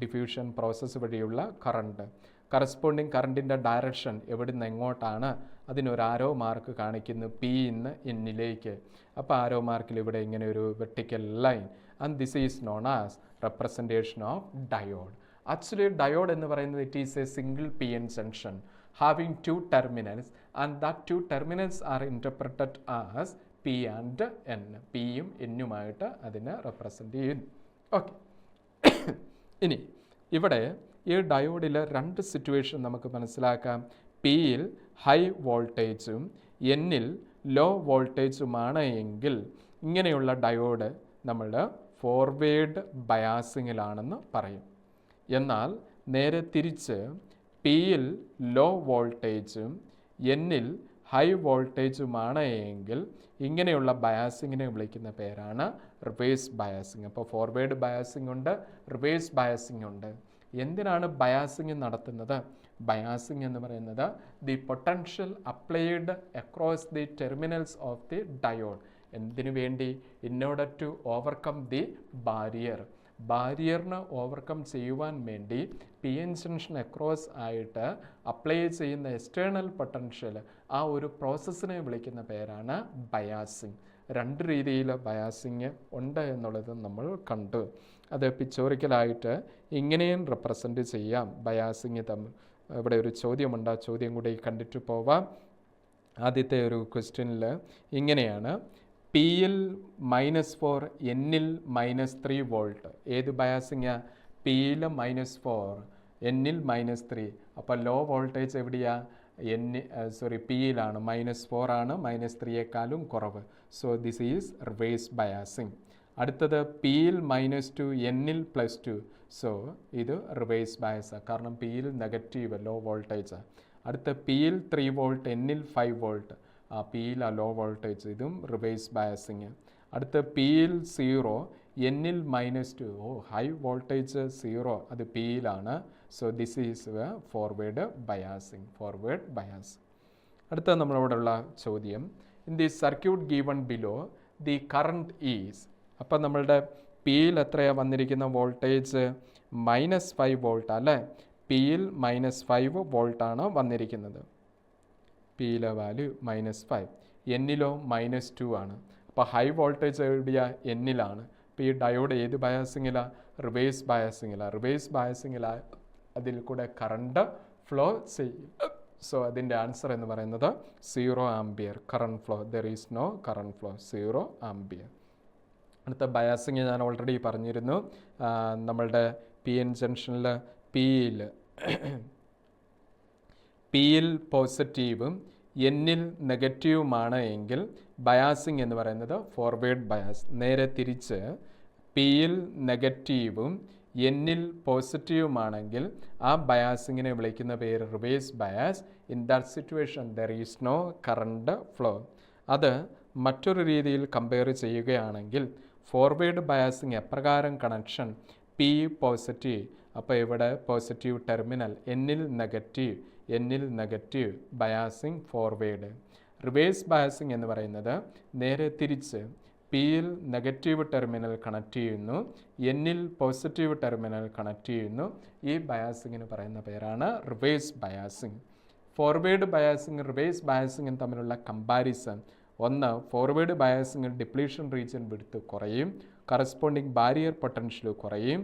ഡിഫ്യൂഷൻ പ്രോസസ്സ് വഴിയുള്ള കറണ്ട്. കറസ്പോണ്ടിങ് കറണ്ടിൻ്റെ ഡയറക്ഷൻ എവിടുന്ന് എങ്ങോട്ടാണ്? അതിനൊരു ആരോ മാർക്ക് കാണിക്കുന്നു, പി ഇന്ന് എന്നിലേക്ക്. അപ്പോൾ ആരോ മാർക്കിൽ ഇവിടെ ഇങ്ങനെ ഒരു vertical line, and this is known as representation of diode. Actually diode എന്ന് പറയുന്നത് it is A single P N junction having two terminals, and that two terminals are interpreted as P and N. പിയും എന്നുമായിട്ട് അതിനെ റെപ്രസെൻ്റ് ചെയ്യുന്നു. ഓക്കെ, ഇനി ഇവിടെ ഈ ഡയോഡിൽ രണ്ട് സിറ്റുവേഷൻ നമുക്ക് മനസ്സിലാക്കാം. പിയിൽ ഹൈ വോൾട്ടേജും എന്നിൽ ലോ വോൾട്ടേജുമാണ് എങ്കിൽ ഇങ്ങനെയുള്ള ഡയോഡ് നമ്മൾ ഫോർവേഡ് ബയാസിങ്ങിലാണെന്ന് പറയും. എന്നാൽ നേരെ തിരിച്ച് പിയിൽ ലോ വോൾട്ടേജും എന്നിൽ ഹൈ വോൾട്ടേജുമാണ് എങ്കിൽ ഇങ്ങനെയുള്ള ബയാസിങ്ങിനെ വിളിക്കുന്ന പേരാണ് റിവേഴ്സ് ബയാസിങ്. അപ്പോൾ ഫോർവേഡ് ബയാസിംഗ് ഉണ്ട്, റിവേഴ്സ് ബയാസിംഗ് ഉണ്ട്. എന്തിനാണ് ബയാസിങ് നടത്തുന്നത്? ബയാസിംഗ് എന്ന് പറയുന്നത് the potential applied across the terminals of the diode. എന്തിനു വേണ്ടി? In order to overcome the ബാരിയറിന് ഓവർകം ചെയ്യുവാൻ വേണ്ടി പി എൻ ജംഗ്ഷൻ അക്രോസ് ആയിട്ട് അപ്ലൈ ചെയ്യുന്ന എക്സ്റ്റേണൽ പൊട്ടൻഷ്യൽ, ആ ഒരു പ്രോസസ്സിനെ വിളിക്കുന്ന പേരാണ് ബയാസിങ്. രണ്ട് രീതിയിൽ ബയാസിങ് ഉണ്ട് എന്നുള്ളത് നമ്മൾ കണ്ടു. അത് പിക്ചോറിക്കലായിട്ട് ഇങ്ങനെയും റെപ്രസെൻ്റ് ചെയ്യാം ബയാസിങ് തമ്മിൽ. ഇവിടെ ഒരു ചോദ്യമുണ്ട്, ആ ചോദ്യം കൂടി കണ്ടിട്ട് പോവാം. ആദ്യത്തെ ഒരു ക്വസ്റ്റ്യനിൽ ഇങ്ങനെയാണ്: പിയിൽ -4 എന്നിൽ -3 വോൾട്ട്. ഏത് ബയാസിങ്ങാ? പിയിൽ -4 എന്നിൽ -3. അപ്പോൾ ലോ വോൾട്ടേജ് എവിടെയാ? പിയിലാണ്. -4 ആണ്, -3യേക്കാളും കുറവ്. So this is reverse biasing. അടുത്തത് പിയിൽ -2 എന്നിൽ +2. സോ ഇത് റിവേഴ്സ് ബയാസാണ്, കാരണം പിയിൽ നെഗറ്റീവ് ലോ വോൾട്ടേജാണ്. അടുത്ത പിയിൽ 3 വോൾട്ട് എന്നിൽ 5 വോൾട്ട്. ആ പിയിൽ ആ ലോ വോൾട്ടേജ്, ഇതും റിവേഴ്സ് ബയാസിങ്. അടുത്ത പിയിൽ 0 എന്നിൽ -2. ഹൈ വോൾട്ടേജ് 0, അത് പിയിലാണ്. So this is forward biasing. അടുത്ത നമ്മളിവിടെയുള്ള ചോദ്യം: in the circuit given below the current is. അപ്പം നമ്മളുടെ പിയിൽ എത്രയാണ് വന്നിരിക്കുന്ന വോൾട്ടേജ്? -5 വോൾട്ട് അല്ലേ? പിയിൽ -5 വോൾട്ടാണ് വന്നിരിക്കുന്നത്. പിയിലെ വാല്യൂ -5. എന്നിലോ -2 ആണ്. അപ്പോൾ ഹൈ വോൾട്ടേജ് എവിടെയാ? എന്നിലാണ്. അപ്പോൾ ഈ ഡയോഡ് ഏത് ബയാസിങ്ങിലാണ്? റിവേഴ്സ് ബയാസിങ്ങിലാണ്. അതിൽ കൂടെ കറണ്ട് ഫ്ലോ ചെയ്യും. സോ അതിൻ്റെ ആൻസർ എന്ന് പറയുന്നത് 0 ampere current flow. There is no current flow, 0 ampere. അടുത്ത ബയാസിങ് ഞാൻ ഓൾറെഡി പറഞ്ഞിരുന്നു. നമ്മളുടെ പി എൻ ജംഗ്ഷനിൽ പിയിൽ പോസിറ്റീവും എന്നിൽ നെഗറ്റീവുമാണ് എങ്കിൽ ബയാസിങ് എന്ന് പറയുന്നത് ഫോർവേഡ് ബയാസ്. നേരെ തിരിച്ച് പിയിൽ നെഗറ്റീവും എന്നിൽ പോസിറ്റീവുമാണെങ്കിൽ ആ ബയാസിങ്ങിനെ വിളിക്കുന്ന പേര് reverse bias. In that situation there is no current flow. അത് മറ്റൊരു രീതിയിൽ കമ്പയർ ചെയ്യുകയാണെങ്കിൽ ഫോർവേഡ് ബയാസിങ് എപ്രകാരം കണക്ഷൻ? പി പോസിറ്റീവ്, അപ്പോൾ ഇവിടെ പോസിറ്റീവ് ടെർമിനൽ, എന്നിൽ negative biasing forward. Reverse biasing എന്ന് പറയുന്നത് നേരെ തിരിച്ച് പിയിൽ നെഗറ്റീവ് ടെർമിനൽ കണക്ട് ചെയ്യുന്നു, എന്നിൽ പോസിറ്റീവ് ടെർമിനൽ കണക്ട് ചെയ്യുന്നു. ഈ ബയാസിങ്ങിന് പറയുന്ന പേരാണ് reverse biasing. Forward biasing reverse ബയാസിങ്ങും തമ്മിലുള്ള കമ്പാരിസൺ: ഒന്ന്, ഫോർവേഡ് ബയാസിങ്ങിൽ ഡിപ്ലീഷൻ റീജിയൻ വിഡ്ത്ത് കുറയും, കറസ്പോണ്ടിങ് ബാരിയർ പൊട്ടൻഷ്യൽ കുറയും,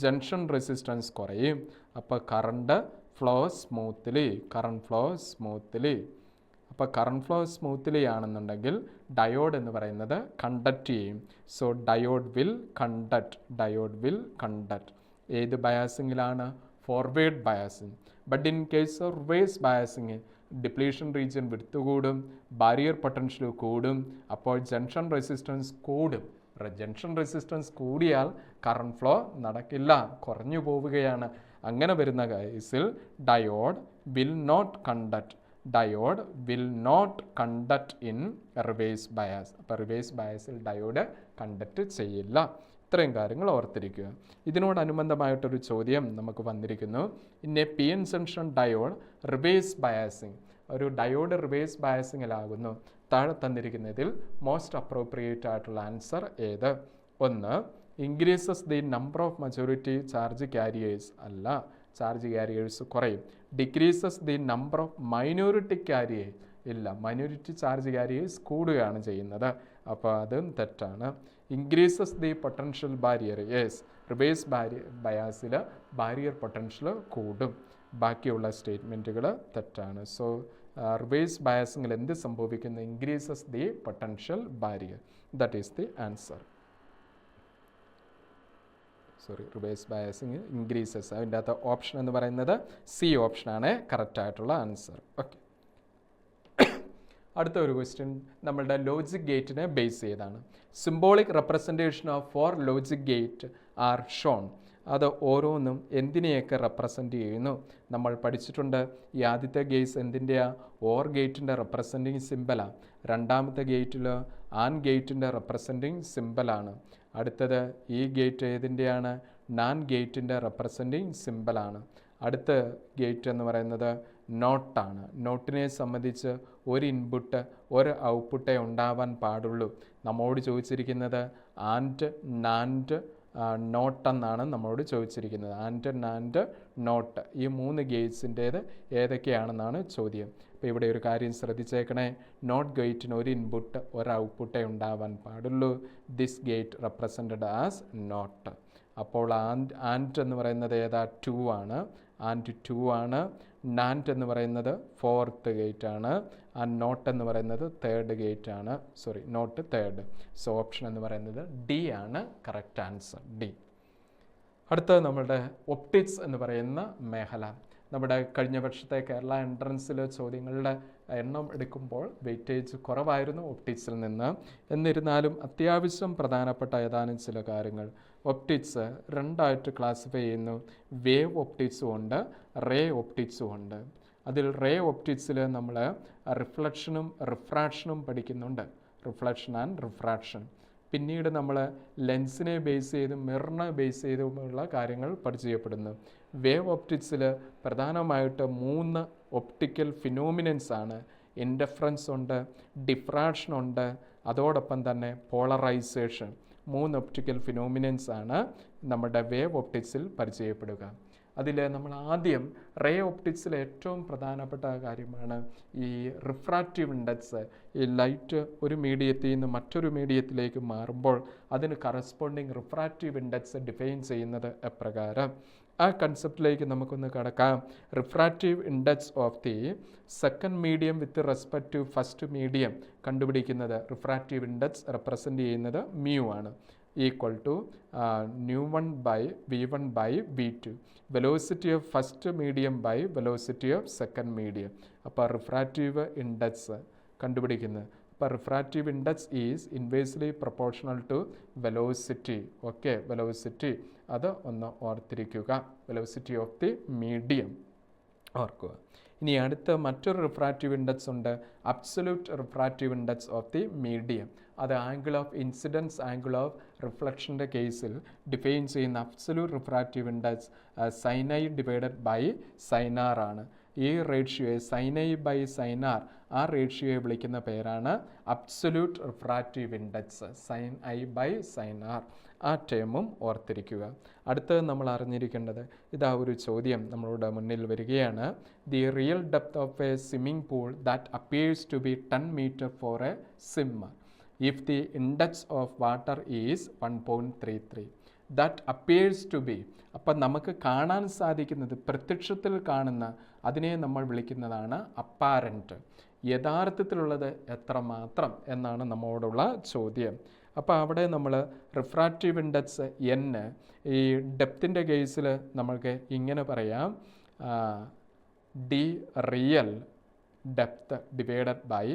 ജംഗ്ഷൻ റെസിസ്റ്റൻസ് കുറയും. അപ്പോൾ കറണ്ട് ഫ്ലോ സ്മൂത്ത്ലി. അപ്പോൾ കറണ്ട് ഫ്ലോ സ്മൂത്ത്ലി ആണെന്നുണ്ടെങ്കിൽ ഡയോഡ് എന്ന് പറയുന്നത് കണ്ടക്ട് ചെയ്യും. So diode will conduct. ഏത് ബയാസിങ്ങിലാണ്? Forward biasing. But in case of reverse biasing depletion region width കൂടും, ബാരിയർ പൊട്ടൻഷ്യൽ കൂടും, അപ്പോൾ ജംഗ്ഷൻ റെസിസ്റ്റൻസ് കൂടും. ജംഗ്ഷൻ റെസിസ്റ്റൻസ് കൂടിയാൽ കറണ്ട് ഫ്ലോ നടക്കില്ല, കുറഞ്ഞു പോവുകയാണ്. അങ്ങനെ വരുന്ന കേസിൽ diode will not conduct in reverse bias. അപ്പോൾ റിവേഴ്സ് ബയാസിൽ ഡയോഡ് കണ്ടക്ട് ചെയ്യില്ല. ഇത്രയും കാര്യങ്ങൾ ഓർത്തിരിക്കുക. ഇതിനോടനുബന്ധമായിട്ടൊരു ചോദ്യം നമുക്ക് വന്നിരിക്കുന്നു. In a P N junction diode reverse biasing, ഒരു ഡയോഡ് റിവേഴ്സ് ബയാസിങ്ങിലാകുന്നു. താഴെ തന്നിരിക്കുന്നതിൽ മോസ്റ്റ് അപ്രോപ്രിയേറ്റ് ആയിട്ടുള്ള ആൻസർ ഏത്? 1. Increases the number of majority charge carriers. അല്ല, ചാർജ് ക്യാരിയേഴ്സ് കുറയും. Decreases the number of minority carriers. ഇല്ല, മൈനോറിറ്റി ചാർജ് ക്യാരിയേഴ്സ് കൂടുകയാണ് ചെയ്യുന്നത്. അപ്പോൾ അതും തെറ്റാണ്. Increases the potential barrier. Yes, reverse ബയാസിൽ ബാരിയർ പൊട്ടൻഷ്യൽ കൂടും. ബാക്കിയുള്ള സ്റ്റേറ്റ്മെൻറ്റുകൾ തെറ്റാണ്. സോ റിവേഴ്സ് ബയാസിങ്ങിൽ എന്ത് സംഭവിക്കുന്നു? Increases the potential barrier. That is the answer. Reverse biasing increases. അതിൻ്റെ അകത്ത് ഓപ്ഷൻ എന്ന് പറയുന്നത് സി ഓപ്ഷനാണ് കറക്റ്റായിട്ടുള്ള ആൻസർ. ഓക്കെ, അടുത്ത ഒരു ക്വസ്റ്റ്യൻ നമ്മളുടെ ലോജിക് ഗേറ്റിനെ ബേസ് ചെയ്താണ്. Symbolic representation of 4 logic gate are shown. അത് ഓരോന്നും എന്തിനെയൊക്കെ റെപ്രസെൻ്റ് ചെയ്യുന്നു? നമ്മൾ പഠിച്ചിട്ടുണ്ട്. ഈ ആദ്യത്തെ ഗേസ് എന്തിൻ്റെയാ? ഓർ ഗേറ്റിൻ്റെ റെപ്രസെൻറ്റിങ് സിമ്പലാണ്. രണ്ടാമത്തെ ഗേറ്റിൽ ആൻ ഗേറ്റിൻ്റെ റെപ്രസെൻറ്റിങ് സിമ്പലാണ്. അടുത്തത് ഈ ഗേറ്റ് ഏതിൻ്റെയാണ്? നാൻ ഗേറ്റിൻ്റെ റെപ്രസെൻറ്റിങ് സിമ്പലാണ്. അടുത്ത ഗേറ്റ് എന്ന് പറയുന്നത് നോട്ടാണ്. നോട്ടിനെ സംബന്ധിച്ച് ഒരു ഇൻപുട്ട് ഒരു ഔട്ട്പുട്ടേ ഉണ്ടാവാൻ പാടുള്ളൂ. നമ്മോട് ചോദിച്ചിരിക്കുന്നത് ആൻഡ് നാൻഡ് നോട്ട് എന്നാണ് നമ്മളോട് ചോദിച്ചിരിക്കുന്നത്. ആൻഡ് നാൻഡ് നോട്ട്, ഈ 3 ഗേറ്റ്സിൻ്റേത് ഏതൊക്കെയാണെന്നാണ് ചോദ്യം. അപ്പോൾ ഇവിടെ ഒരു കാര്യം ശ്രദ്ധിച്ചേക്കണേ. നോട്ട് ഗേറ്റിന് ഒരു ഇൻപുട്ട് ഒരു ഔട്ട്പുട്ടേ ഉണ്ടാവാൻ പാടുള്ളൂ. This gate represented as not. അപ്പോൾ ആൻഡ് എന്ന് പറയുന്നത് ഏതാ? 2 ആണ്. ആൻഡ് 2 ആണ്. നാൻഡ് എന്ന് പറയുന്നത് 4th ഗേറ്റ് ആണ്. ആൻഡ് നോട്ട് എന്ന് പറയുന്നത് 3rd ഗേറ്റ് ആണ്. Not 3rd. സോ ഓപ്ഷൻ എന്ന് പറയുന്നത് ഡി ആണ് കറക്റ്റ് ആൻസർ, ഡി. അടുത്തത് നമ്മളുടെ ഒപ്റ്റിക്സ് എന്ന് പറയുന്ന മേഖല. നമ്മുടെ കഴിഞ്ഞ വർഷത്തെ കേരള എൻട്രൻസിൽ ചോദ്യങ്ങളുടെ എണ്ണം എടുക്കുമ്പോൾ വെയിറ്റേജ് കുറവായിരുന്നു ഒപ്റ്റിക്സിൽ നിന്ന്. എന്നിരുന്നാലും അത്യാവശ്യം പ്രധാനപ്പെട്ട ഏതാനും ചില കാര്യങ്ങൾ. ഒപ്റ്റിക്സ് 2ആയിട്ട് ക്ലാസിഫൈ ചെയ്യുന്നു. വേവ് ഒപ്റ്റിക്സും ഉണ്ട്, റേ ഒപ്റ്റിക്സും ഉണ്ട്. അതിൽ റേ ഒപ്റ്റിക്സിൽ നമ്മൾ റിഫ്ലക്ഷനും റിഫ്രാക്ഷനും പഠിക്കുന്നുണ്ട്. Reflection and refraction. പിന്നീട് നമ്മൾ ലെൻസിനെ ബേസ് ചെയ്തും മിററിനെ ബേസ് ചെയ്തുമുള്ള കാര്യങ്ങൾ പരിചയപ്പെടുന്നു. വേവ് ഒപ്റ്റിക്സിൽ പ്രധാനമായിട്ട് 3 ഒപ്റ്റിക്കൽ ഫിനോമിനൻസ് ആണ്. ഇൻഡഫറൻസ് ഉണ്ട്, ഡിഫ്രാക്ഷൻ ഉണ്ട്, അതോടൊപ്പം തന്നെ പോളറൈസേഷൻ. 3 ഒപ്റ്റിക്കൽ ഫിനോമിനൻസ് ആണ് നമ്മുടെ വേവ് ഒപ്റ്റിക്സിൽ പരിചയപ്പെടുക. അതിൽ നമ്മൾ ആദ്യം റേ ഒപ്റ്റിക്സിലെ ഏറ്റവും പ്രധാനപ്പെട്ട കാര്യമാണ് ഈ റിഫ്രാക്റ്റീവ് ഇൻഡെക്സ്. ഈ ലൈറ്റ് ഒരു മീഡിയത്തിൽ നിന്ന് മറ്റൊരു മീഡിയത്തിലേക്ക് മാറുമ്പോൾ അതിന് കറസ്പോണ്ടിങ് റിഫ്രാക്റ്റീവ് ഇൻഡെക്സ് ഡിഫൈൻ ചെയ്യുന്നത് എപ്രകാരം? ആ കൺസെപ്റ്റിലേക്ക് നമുക്കൊന്ന് കടക്കാം. Refractive index of the second medium with respect to first medium കണ്ടുപിടിക്കുന്നത് റിഫ്രാക്റ്റീവ് ഇൻഡെക്സ് റെപ്രസെൻ്റ് ചെയ്യുന്നത് മ്യൂ ആണ്. Equal to nu1 by v1 by v2. Velocity of first medium by velocity of second medium. അപ്പോൾ റിഫ്രാക്റ്റീവ് ഇൻഡെക്സ് കണ്ടുപിടിക്കുന്നത്. അപ്പോൾ refractive index is inversely proportional to velocity. Okay, velocity അത് ഒന്ന് ഓർത്തിരിക്കുക. വെലോസിറ്റി ഓഫ് ദി മീഡിയം ഓർക്കുക. ഇനി അടുത്ത മറ്റൊരു റിഫ്രാക്റ്റീവ് ഇൻഡെക്സ് ഉണ്ട്, absolute refractive index of the medium. അത് angle of incidence, angle of റിഫ്ലക്ഷൻ്റെ കേസിൽ ഡിഫൈൻ ചെയ്യുന്ന absolute refractive index sine I divided by sine R ആണ്. ഈ റേഷ്യോയെ sine I by sine R, ആ റേഷ്യോയെ വിളിക്കുന്ന പേരാണ് absolute refractive index, sine I by sine R. ആ ടേമും ഓർത്തിരിക്കുക. അടുത്തത് നമ്മൾ അറിഞ്ഞിരിക്കേണ്ടത് ഇതാ ഒരു ചോദ്യം നമ്മളുടെ മുന്നിൽ വരികയാണ്. The real depth of a swimming pool that appears to be 10 meter for a swimmer if the index of water is 1.33. That appears to be, അപ്പം നമുക്ക് കാണാൻ സാധിക്കുന്നത്, പ്രത്യക്ഷത്തിൽ കാണുന്ന അതിനെ നമ്മൾ വിളിക്കുന്നതാണ് അപ്പാരൻറ്റ്. യഥാർത്ഥത്തിലുള്ളത് എത്രമാത്രം എന്നാണ് നമ്മോടുള്ള ചോദ്യം. അപ്പോൾ അവിടെ നമ്മൾ റിഫ്രാക്റ്റീവ് ഇൻഡെക്സ് n, ഈ ഡെപ്തിൻ്റെ കേസിൽ നമ്മൾക്ക് ഇങ്ങനെ പറയാം, the real depth divided by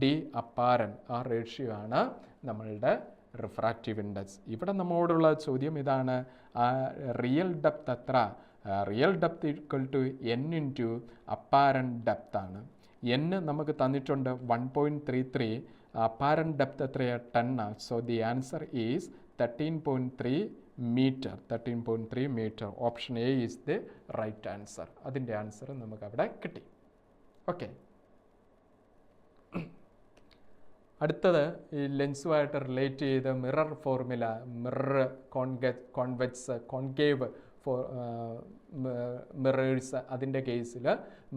the apparent. ആ റേഷ്യോ ആണ് നമ്മളുടെ റിഫ്രാക്റ്റീവ് ഇൻഡെക്സ്. ഇവിടെ നമ്മോടുള്ള ചോദ്യം ഇതാണ്, റിയൽ ഡെപ്ത് എത്ര? Real depth equal to n into apparent depth ആണ്. എൻ നമുക്ക് തന്നിട്ടുണ്ട് 1.33, അപ്പാരൻറ്റ് ഡെപ്ത് എത്രയാണ്? 10. So the answer is 13.3 meter. 13.3 meter. Option A is the right answer. അതിൻ്റെ ആൻസർ നമുക്ക് അവിടെ കിട്ടി. ഓക്കെ, അടുത്തത് ഈ ലെൻസുമായിട്ട് റിലേറ്റ് ചെയ്ത് mirror formula, mirror convex concave mirrors, അതിൻ്റെ കേസിൽ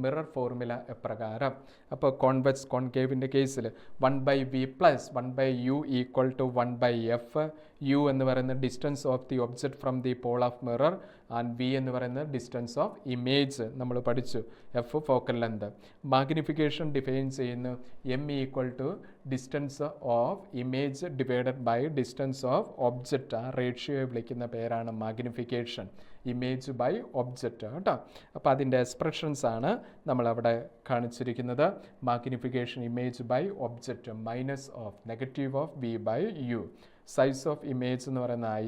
മിറർ ഫോർമുല എപ്രകാരം? അപ്പോൾ കോൺവെക്സ് കോൺകേവിൻ്റെ കേസിൽ 1/v + 1/u = 1/f. u എന്ന് പറയുന്ന distance of the object from the pole of mirror and v എന്ന് പറയുന്ന ഡിസ്റ്റൻസ് ഓഫ് ഇമേജ് നമ്മൾ പഠിച്ചു. f focal length. Magnification define ചെയ്യുന്നു m = distance of image divided by distance of object. ആ റേഷ്യോയെ വിളിക്കുന്ന പേരാണ് മാഗ്നിഫിക്കേഷൻ. ഇമേജ് ബൈ ഒബ്ജക്റ്റ് കേട്ടോ. അപ്പോൾ അതിൻ്റെ എക്സ്പ്രഷൻസ് ആണ് നമ്മളവിടെ കാണിച്ചിരിക്കുന്നത്. Magnification image by object minus of negative of v by u. Size of image എന്ന് പറയുന്ന i,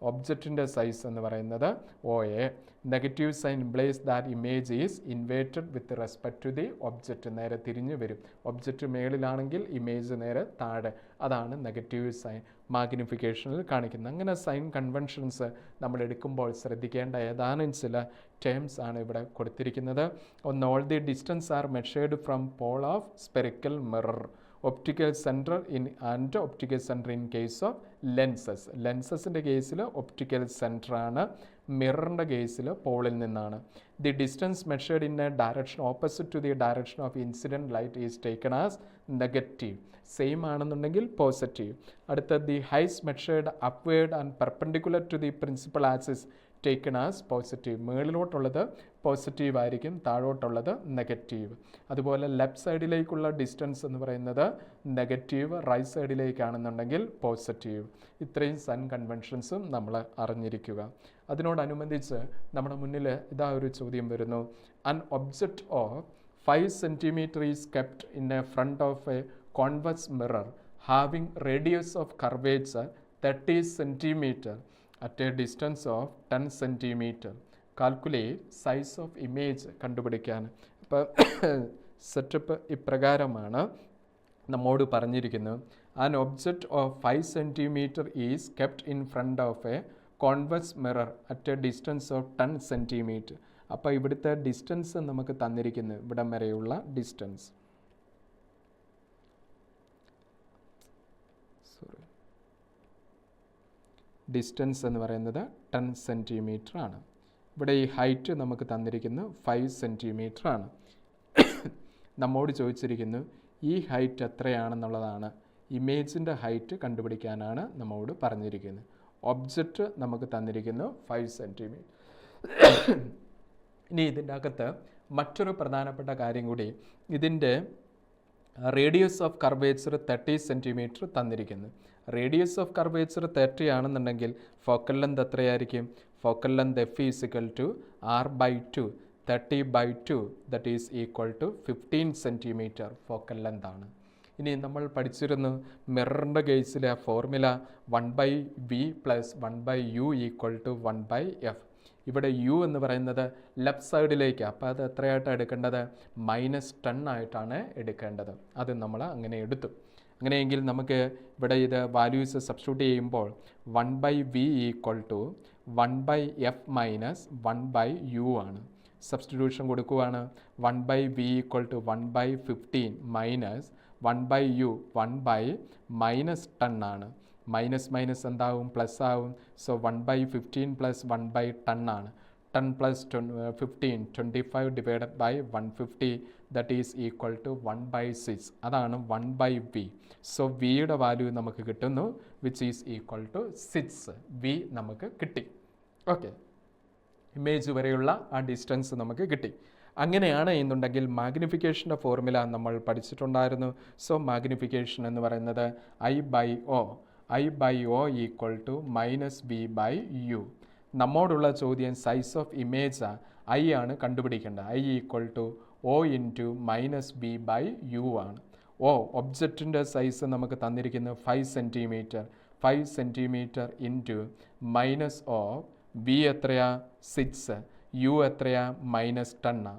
ഒബ്ജക്റ്റിൻ്റെ സൈസ് എന്ന് പറയുന്നത് OA. Negative sign implies that image is inverted with respect to the object. നേരെ തിരിഞ്ഞു വരും. ഒബ്ജക്റ്റ് മേളിലാണെങ്കിൽ ഇമേജ് നേരെ താഴെ. അതാണ് നെഗറ്റീവ് സൈൻ മാഗ്നിഫിക്കേഷനിൽ കാണിക്കുന്നത്. അങ്ങനെ സൈൻ കൺവെൻഷൻസ് നമ്മൾ എടുക്കുമ്പോൾ ശ്രദ്ധിക്കേണ്ട ഏതാനും ചില ടേംസ് ആണ് ഇവിടെ കൊടുത്തിരിക്കുന്നത്. ഒന്ന്, all the distance are measured from pole of spherical mirror. Optical centre and optical centre in case of lenses. ലെൻസസിൻ്റെ കേസിൽ ഒപ്റ്റിക്കൽ സെൻറ്ററാണ്, മിററിൻ്റെ കേസിൽ പോളിൽ നിന്നാണ്. The distance measured in a direction opposite to the direction of incident light is taken as negative. Same ആണെന്നുണ്ടെങ്കിൽ പോസിറ്റീവ്. അടുത്ത, the heights measured upward and perpendicular to the principal axis taken as positive. മുകളിലോട്ടുള്ളത് പോസിറ്റീവ് ആയിരിക്കും, താഴോട്ടുള്ളത് നെഗറ്റീവ്. അതുപോലെ ലെഫ്റ്റ് സൈഡിലേക്കുള്ള ഡിസ്റ്റൻസ് എന്ന് പറയുന്നത് നെഗറ്റീവ്, റൈറ്റ് സൈഡിലേക്കാണെന്നുണ്ടെങ്കിൽ പോസിറ്റീവ്. ഇത്രയും സൈൻ കൺവെൻഷൻസും നമ്മൾ അറിഞ്ഞിരിക്കുക. അതിനോടനുബന്ധിച്ച് നമ്മുടെ മുന്നിൽ ഇതാ ഒരു ചോദ്യം വരുന്നു. An object of 5 centimeter is kept in a front of a convex mirror having radius of curvature 30 centimeter at a distance of 10 centimeter. Calculate size of image കണ്ടുപിടിക്കാൻ. അപ്പോൾ സെറ്റപ്പ് ഇപ്രകാരമാണ് നമ്മോട് പറഞ്ഞിരിക്കുന്നത്. An object of 5 centimeter is kept in front of a convex mirror at a distance of 10 centimeter. അപ്പോൾ ഇവിടുത്തെ ഡിസ്റ്റൻസ് നമുക്ക് തന്നിരിക്കുന്നു, ഇവിടം വരെയുള്ള ഡിസ്റ്റൻസ്. ഡിസ്റ്റൻസ് എന്ന് പറയുന്നത് 10 centimeter ആണ്. ഇവിടെ ഈ ഹൈറ്റ് നമുക്ക് തന്നിരിക്കുന്നു 5 centimeter ആണ്. നമ്മോട് ചോദിച്ചിരിക്കുന്നു ഈ ഹൈറ്റ് എത്രയാണെന്നുള്ളതാണ്. ഇമേജിൻ്റെ ഹൈറ്റ് കണ്ടുപിടിക്കാനാണ് നമ്മോട് പറഞ്ഞിരിക്കുന്നത്. ഒബ്ജക്റ്റ് നമുക്ക് തന്നിരിക്കുന്നു 5 centimeter. ഇനി ഇതിൻ്റെ അകത്ത് മറ്റൊരു പ്രധാനപ്പെട്ട കാര്യം കൂടി, ഇതിൻ്റെ റേഡിയസ് ഓഫ് കർവേച്ചർ 30 centimeter തന്നിരിക്കുന്നു. റേഡിയസ് ഓഫ് കർവേച്ചർ 30 ആണെന്നുണ്ടെങ്കിൽ ഫോക്കൽ ലെന്ത് എത്രയായിരിക്കും? Focal length F = R/2. 30/2 that is equal to 15 centimeter focal length ആണ്. ഇനി നമ്മൾ പഠിച്ചിരുന്നു മിററിൻ്റെ കേസിലെ ഫോർമുല 1/v + 1/u = 1/f. ഇവിടെ u എന്ന് പറയുന്നത് ലെഫ്റ്റ് സൈഡിലേക്ക്, അപ്പോൾ അത് എത്രയായിട്ടാണ് എടുക്കേണ്ടത്? -10 ആയിട്ടാണ് എടുക്കേണ്ടത്. അത് നമ്മൾ അങ്ങനെ എടുത്തു. അങ്ങനെയെങ്കിൽ നമുക്ക് ഇവിടെ ഇത് വാല്യൂസ് സബ്സ്റ്റിറ്റ്യൂട്ട് ചെയ്യുമ്പോൾ 1/v = 1/f - 1/u ആണ്. സബ്സ്റ്റിറ്റ്യൂഷൻ കൊടുക്കുകയാണ്. 1/v = 1/15 മൈനസ് 1/u 1/-10 ആണ്. മൈനസ് എന്താവും? പ്ലസ് ആവും. സോ 1/15 + 1/10 ആണ്. 10 + 15 25 divided by 150 that is equal to 1/6. അതാണ് 1/v. സോ വിയുടെ വാല്യൂ നമുക്ക് കിട്ടുന്നു which is equal to 6. V നമുക്ക് കിട്ടി. ഓക്കെ, ഇമേജ് വരെയുള്ള ആ ഡിസ്റ്റൻസ് നമുക്ക് കിട്ടി. അങ്ങനെയാണ് എന്നുണ്ടെങ്കിൽ മാഗ്നിഫിക്കേഷൻ്റെ ഫോർമുല നമ്മൾ പഠിച്ചിട്ടുണ്ടായിരുന്നു. സോ മാഗ്നിഫിക്കേഷൻ എന്ന് പറയുന്നത് I/O = -v/u. നമ്മോടുള്ള ചോദ്യം സൈസ് ഓഫ് ഇമേജ് ഐ ആണ് കണ്ടുപിടിക്കേണ്ടത്. I equal to o into minus v by u ആണ്. ഒബ്ജക്റ്റിൻ്റെ സൈസ് നമുക്ക് തന്നിരിക്കുന്നത് 5 centimetre. 5 centimetre into minus of v എത്രയാ 6, യു എത്രയാ -10,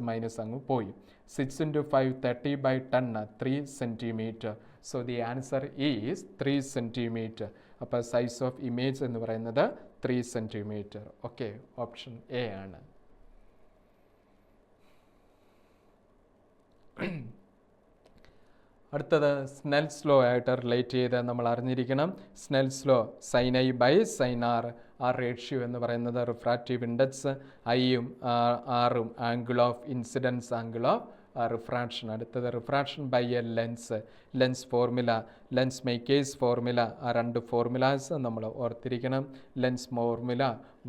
മൈനസ് അങ്ങ് പോയി. 6 into 5 30/10, 3 centimetre. So the answer is 3 centimetre. അപ്പോൾ സൈസ് ഓഫ് ഇമേജ് എന്ന് പറയുന്നത് 3 സെൻറ്റിമീറ്റർ. ഓക്കെ, ഓപ്ഷൻ എ ആണ്. അടുത്തത് സ്നെൽസ് ലോ ആയിട്ട് റിലേറ്റ് ചെയ്ത് നമ്മൾ അറിഞ്ഞിരിക്കണം. Snell's law sine I by sine r. R ratio എന്ന് പറയുന്നത് റിഫ്രാക്റ്റീവ് ഇൻഡെക്സ്, ഐയും ആറും angle of incidence, angle of refraction. അടുത്തത് refraction by a lens formula, lens makers formula. ആ 2 ഫോർമുലാസ് നമ്മൾ ഓർത്തിരിക്കണം. Lens formula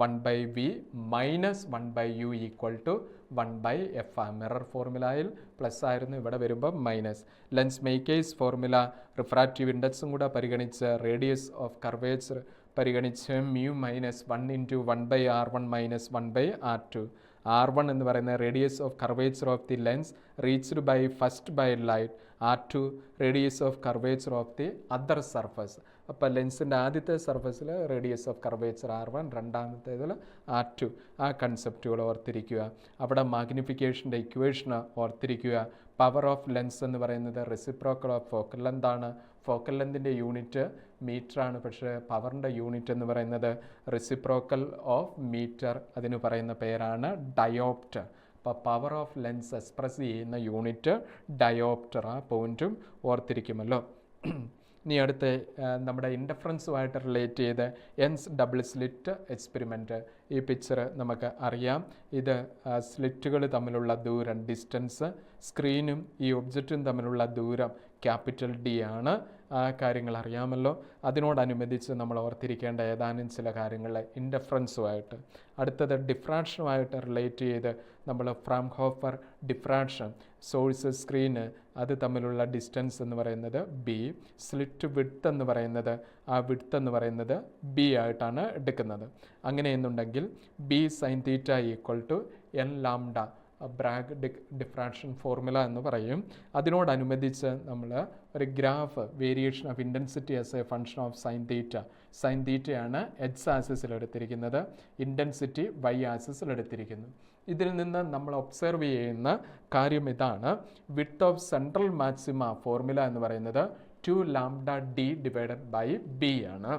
1/v minus 1/u equal to 1/f. Mirror ഫോർമുലയിൽ പ്ലസ് ആയിരുന്നു, ഇവിടെ വരുമ്പോൾ minus. Lens makers formula refractive ഇൻഡെക്സും കൂടെ പരിഗണിച്ച്, റേഡിയസ് ഓഫ് കർവേച്ചർ പരിഗണിച്ച് mu minus 1 into 1/r1 minus 1/r2. R1 എന്ന് പറയുന്ന radius of curvature of the lens reached by first by light. R2 radius of curvature of the other surface. അപ്പോൾ ലെൻസിൻ്റെ ആദ്യത്തെ സർഫസിൽ റേഡിയസ് ഓഫ് കർവേച്ചർ R1, രണ്ടാമത്തേതിൽ R2. ആ കൺസെപ്റ്റുകൾ ഓർത്തിരിക്കുക. അവിടെ മാഗ്നിഫിക്കേഷൻ്റെ ഇക്വേഷൻ ഓർത്തിരിക്കുക. പവർ ഓഫ് ലെൻസ് എന്ന് പറയുന്നത് റെസിപ്രോക്കൽ ഓഫ് ഫോക്കൽ ലെന്ത് ആണ്. ഫോക്കൽ ലെന്തിൻ്റെ യൂണിറ്റ് മീറ്ററാണ്, പക്ഷേ പവറിൻ്റെ യൂണിറ്റ് എന്ന് പറയുന്നത് റെസിപ്രോക്കൽ ഓഫ് മീറ്റർ. അതിന് പറയുന്ന പേരാണ് ഡയോപ്റ്റർ. അപ്പോൾ പവർ ഓഫ് ലെൻസ് എക്സ്പ്രസ് ചെയ്യുന്ന യൂണിറ്റ് ഡയോപ്റ്റർ. ആ പോയിൻറ്റും ഓർത്തിരിക്കുമല്ലോ. ഇനി അടുത്ത നമ്മുടെ ഇൻഡഫറൻസുമായിട്ട് റിലേറ്റ് ചെയ്ത് എൻസ് ഡബിൾ സ്ലിറ്റ് എക്സ്പെരിമെൻറ്റ്. ഈ പിക്ചർ നമുക്ക് അറിയാം. ഇത് സ്ലിറ്റുകൾ തമ്മിലുള്ള ദൂരം, ഡിസ്റ്റൻസ്, സ്ക്രീനും ഈ ഒബ്ജക്റ്റും തമ്മിലുള്ള ദൂരം ക്യാപിറ്റൽ ഡി ആണ്. ആ കാര്യങ്ങൾ അറിയാമല്ലോ. അതിനോടനുബന്ധിച്ച് നമ്മൾ ഓർത്തിരിക്കേണ്ട ഏതാനും ചില കാര്യങ്ങൾ ഇൻഡഫറൻസുമായിട്ട്. അടുത്തത് ഡിഫ്രാക്ഷനുമായിട്ട് റിലേറ്റ് ചെയ്ത് നമ്മൾ ഫ്രാംഹോഫർ ഡിഫ്രാക്ഷൻ, സോഴ്സ്, സ്ക്രീന്, അത് തമ്മിലുള്ള ഡിസ്റ്റൻസ് എന്ന് പറയുന്നത് ബി. സ്ലിറ്റ് വിഡ്ത്ത് എന്ന് പറയുന്നത്, ആ വിഡ്ത്ത് എന്ന് പറയുന്നത് ബി ആയിട്ടാണ് എടുക്കുന്നത്. അങ്ങനെയെന്നുണ്ടെങ്കിൽ b sine theta equal to n lambda, Bragg diffraction formula എന്ന് പറയും. അതിനോടനുബന്ധിച്ച് നമ്മൾ ഒരു graph, variation of intensity as a function of sine theta. Sine തീറ്റയാണ് എക്സ് ആക്സിസിൽ എടുത്തിരിക്കുന്നത്, ഇൻറ്റൻസിറ്റി വൈ ആക്സിസിൽ എടുത്തിരിക്കുന്നു. ഇതിൽ നിന്ന് നമ്മൾ ഒബ്സർവ് ചെയ്യുന്ന കാര്യം ഇതാണ്. Width of central maxima formula എന്ന് പറയുന്നത് 2 lambda D divided by b ആണ്.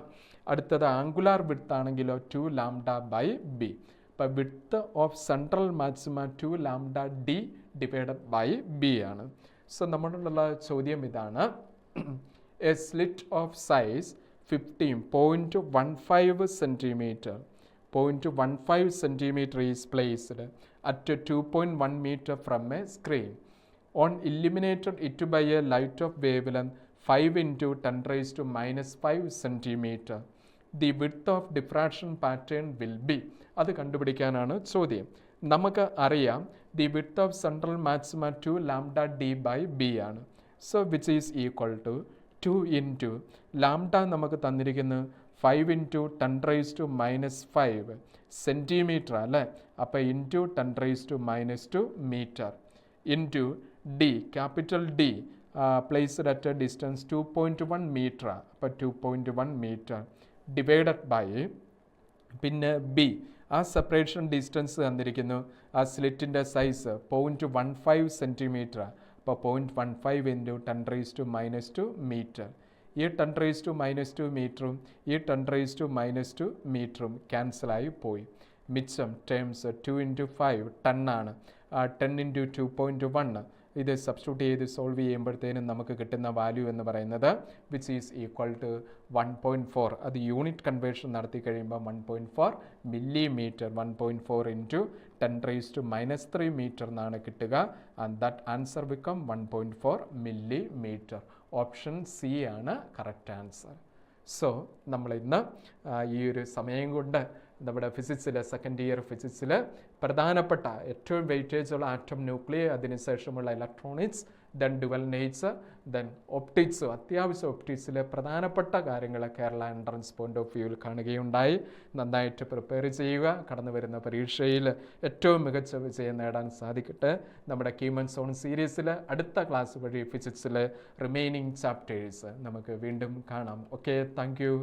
അടുത്തത് ആംഗുലാർ വിഡ്ത്ത് ആണെങ്കിലോ 2 ലാംഡ ബൈ ബി. ഇപ്പോൾ width of central maxima 2 lambda D divided by b ആണ്. സോ നമ്മളുള്ള ചോദ്യം ഇതാണ്. A slit of size 15.15 centimetre 0.15 centimeter is placed at 2.1 meter from a screen. On illuminated it by a light of wavelength 5 into 10 raised to minus 5 centimeter. The width of diffraction pattern will be. അത് കണ്ടുപിടിക്കാനാണ് ചോദ്യം. നമുക്ക് അറിയാം the width of central maxima 2 lambda d by b ആണ്. So which is equal to 2 into lambda നമുക്ക് തന്നിരിക്കുന്നു 5 into 10 raised to minus 5 centimetre അല്ലേ. അപ്പോൾ into 10 raised to minus 2 metre into D, capital D placed at a distance 2.1 metre. അപ്പോൾ 2.1 മീറ്റർ ഡിവൈഡഡ് ബൈ, പിന്നെ ബി, ആ സെപ്പറേഷൻ ഡിസ്റ്റൻസ് തന്നിരിക്കുന്നു. ആ സ്ലിറ്റിൻ്റെ സൈസ് 0.15 സെൻറ്റിമീറ്റർ. അപ്പോൾ 0.15 into 10 raised to minus 2 metre. ഈ 10 raised to minus 2 മീറ്ററും ഈ 10 raised to minus 2 മീറ്ററും ക്യാൻസലായി പോയി. മിച്ചം ടേംസ് 2 into 5 10 ആണ്. 10 into 2.1 ഇത് സബ്സ്റ്റിറ്റ്യൂട്ട് ചെയ്ത് സോൾവ് ചെയ്യുമ്പോഴത്തേനും നമുക്ക് കിട്ടുന്ന വാല്യൂ എന്ന് പറയുന്നത് വിച്ച് ഈസ് ഈക്വൽ ടു 1.4. അത് യൂണിറ്റ് കൺവേർഷൻ നടത്തി കഴിയുമ്പോൾ 1.4 millimetre. 1.4 into 10 raised to minus 3 metre എന്നാണ് കിട്ടുക. And that answer become 1.4 millimetre. Option C ആണ് കറക്റ്റ് ആൻസർ. സോ നമ്മൾ ഇന്ന് ഈ ഒരു സമയം കൊണ്ട് നമ്മുടെ ഫിസിക്സിൽ സെക്കൻഡ് ഇയർ ഫിസിക്സിൽ പ്രധാനപ്പെട്ട ഏറ്റവും വെയിറ്റേജുള്ള ആറ്റം ന്യൂക്ലിയർ, അതിനുശേഷമുള്ള ഇലക്ട്രോണിക്സ്, ദെൻ ഡുവൽ നേറ്റ്സ്, ദെൻ ഒപ്റ്റിക്സ്, അത്യാവശ്യം ഒപ്റ്റിക്സിലെ പ്രധാനപ്പെട്ട കാര്യങ്ങൾ കേരള എൻട്രൻസ് പോയിന്റ് ഓഫ് വ്യൂവിൽ കാണുകയുണ്ടായി. നന്നായിട്ട് പ്രിപ്പയർ ചെയ്യുക. കടന്നു വരുന്ന പരീക്ഷയിൽ ഏറ്റവും മികച്ച വിജയം നേടാൻ സാധിക്കട്ടെ. നമ്മുടെ കീമൺസോൺ സീരീസിൽ അടുത്ത ക്ലാസ് വഴി ഫിസിക്സിലെ റിമൈനിങ് ചാപ്റ്റേഴ്സ് നമുക്ക് വീണ്ടും കാണാം. Okay, thank you.